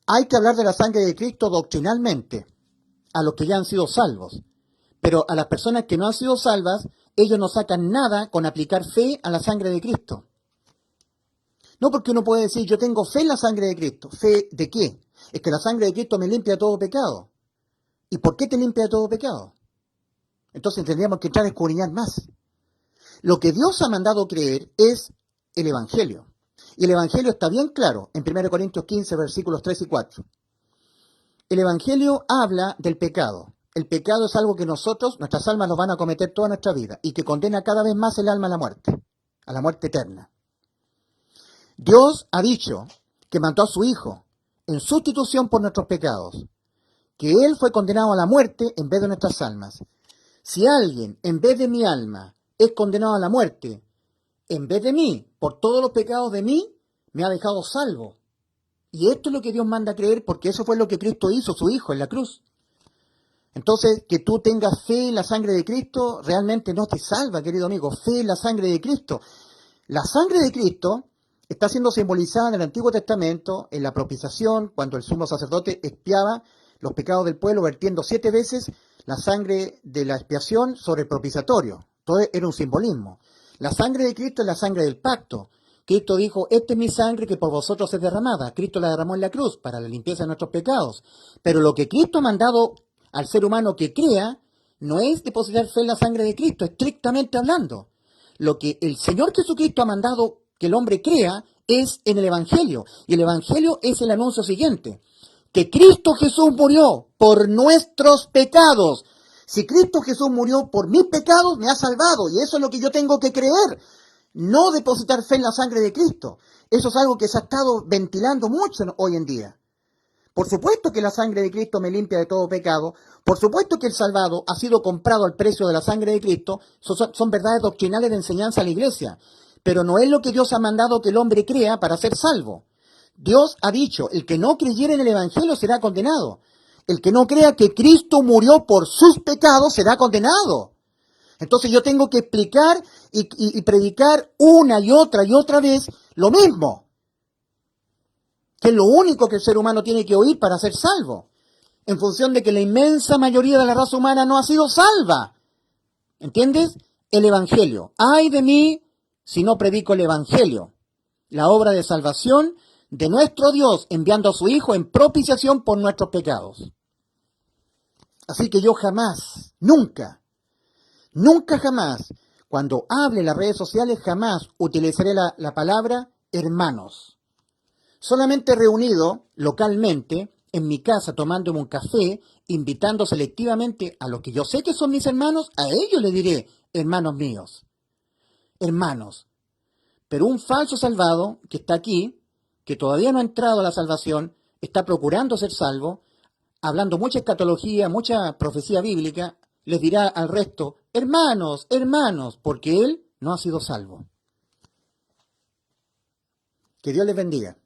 Hay que hablar de la sangre de Cristo doctrinalmente, a los que ya han sido salvos. Pero a las personas que no han sido salvas, ellos no sacan nada con aplicar fe a la sangre de Cristo. No, porque uno puede decir, yo tengo fe en la sangre de Cristo. ¿Fe de qué? Es que la sangre de Cristo me limpia de todo pecado. ¿Y por qué te limpia de todo pecado? Entonces tendríamos que entrar a escudriñar más. Lo que Dios ha mandado creer es el Evangelio. Y el Evangelio está bien claro en 1 Corintios 15, versículos 3 y 4. El Evangelio habla del pecado. El pecado es algo que nuestras almas nos van a cometer toda nuestra vida y que condena cada vez más el alma a la muerte eterna. Dios ha dicho que mandó a su Hijo en sustitución por nuestros pecados, que Él fue condenado a la muerte en vez de nuestras almas. Si alguien, en vez de mi alma, es condenado a la muerte, en vez de mí, por todos los pecados de mí, me ha dejado salvo. Y esto es lo que Dios manda a creer, porque eso fue lo que Cristo hizo, su Hijo, en la cruz. Entonces, que tú tengas fe en la sangre de Cristo, realmente no te salva, querido amigo. Fe en la sangre de Cristo. La sangre de Cristo está siendo simbolizada en el Antiguo Testamento, en la propiciación, cuando el sumo sacerdote expiaba los pecados del pueblo, vertiendo 7 veces la sangre de la expiación sobre el propiciatorio. Todo era un simbolismo. La sangre de Cristo es la sangre del pacto. Cristo dijo, esta es mi sangre que por vosotros es derramada. Cristo la derramó en la cruz para la limpieza de nuestros pecados. Pero lo que Cristo ha mandado al ser humano que crea no es depositar fe en la sangre de Cristo, estrictamente hablando. Lo que el Señor Jesucristo ha mandado que el hombre crea es en el Evangelio. Y el Evangelio es el anuncio siguiente, que Cristo Jesús murió por nuestros pecados. Si Cristo Jesús murió por mis pecados, me ha salvado. Y eso es lo que yo tengo que creer. No depositar fe en la sangre de Cristo. Eso es algo que se ha estado ventilando mucho hoy en día. Por supuesto que la sangre de Cristo me limpia de todo pecado. Por supuesto que el salvado ha sido comprado al precio de la sangre de Cristo. Son verdades doctrinales de enseñanza a la iglesia. Pero no es lo que Dios ha mandado que el hombre crea para ser salvo. Dios ha dicho, el que no creyera en el Evangelio será condenado. El que no crea que Cristo murió por sus pecados será condenado. Entonces yo tengo que explicar y predicar una y otra vez lo mismo, que es lo único que el ser humano tiene que oír para ser salvo, en función de que la inmensa mayoría de la raza humana no ha sido salva. ¿Entiendes? El Evangelio. ¡Ay de mí si no predico el Evangelio! La obra de salvación de nuestro Dios enviando a su Hijo en propiciación por nuestros pecados. Así que yo jamás, nunca jamás, cuando hable en las redes sociales, jamás utilizaré la palabra hermanos. Solamente reunido localmente, en mi casa, tomándome un café, invitando selectivamente a los que yo sé que son mis hermanos, a ellos les diré, hermanos míos, hermanos. Pero un falso salvado que está aquí, que todavía no ha entrado a la salvación, está procurando ser salvo, hablando mucha escatología, mucha profecía bíblica, les dirá al resto, hermanos, hermanos, porque él no ha sido salvo. Que Dios les bendiga.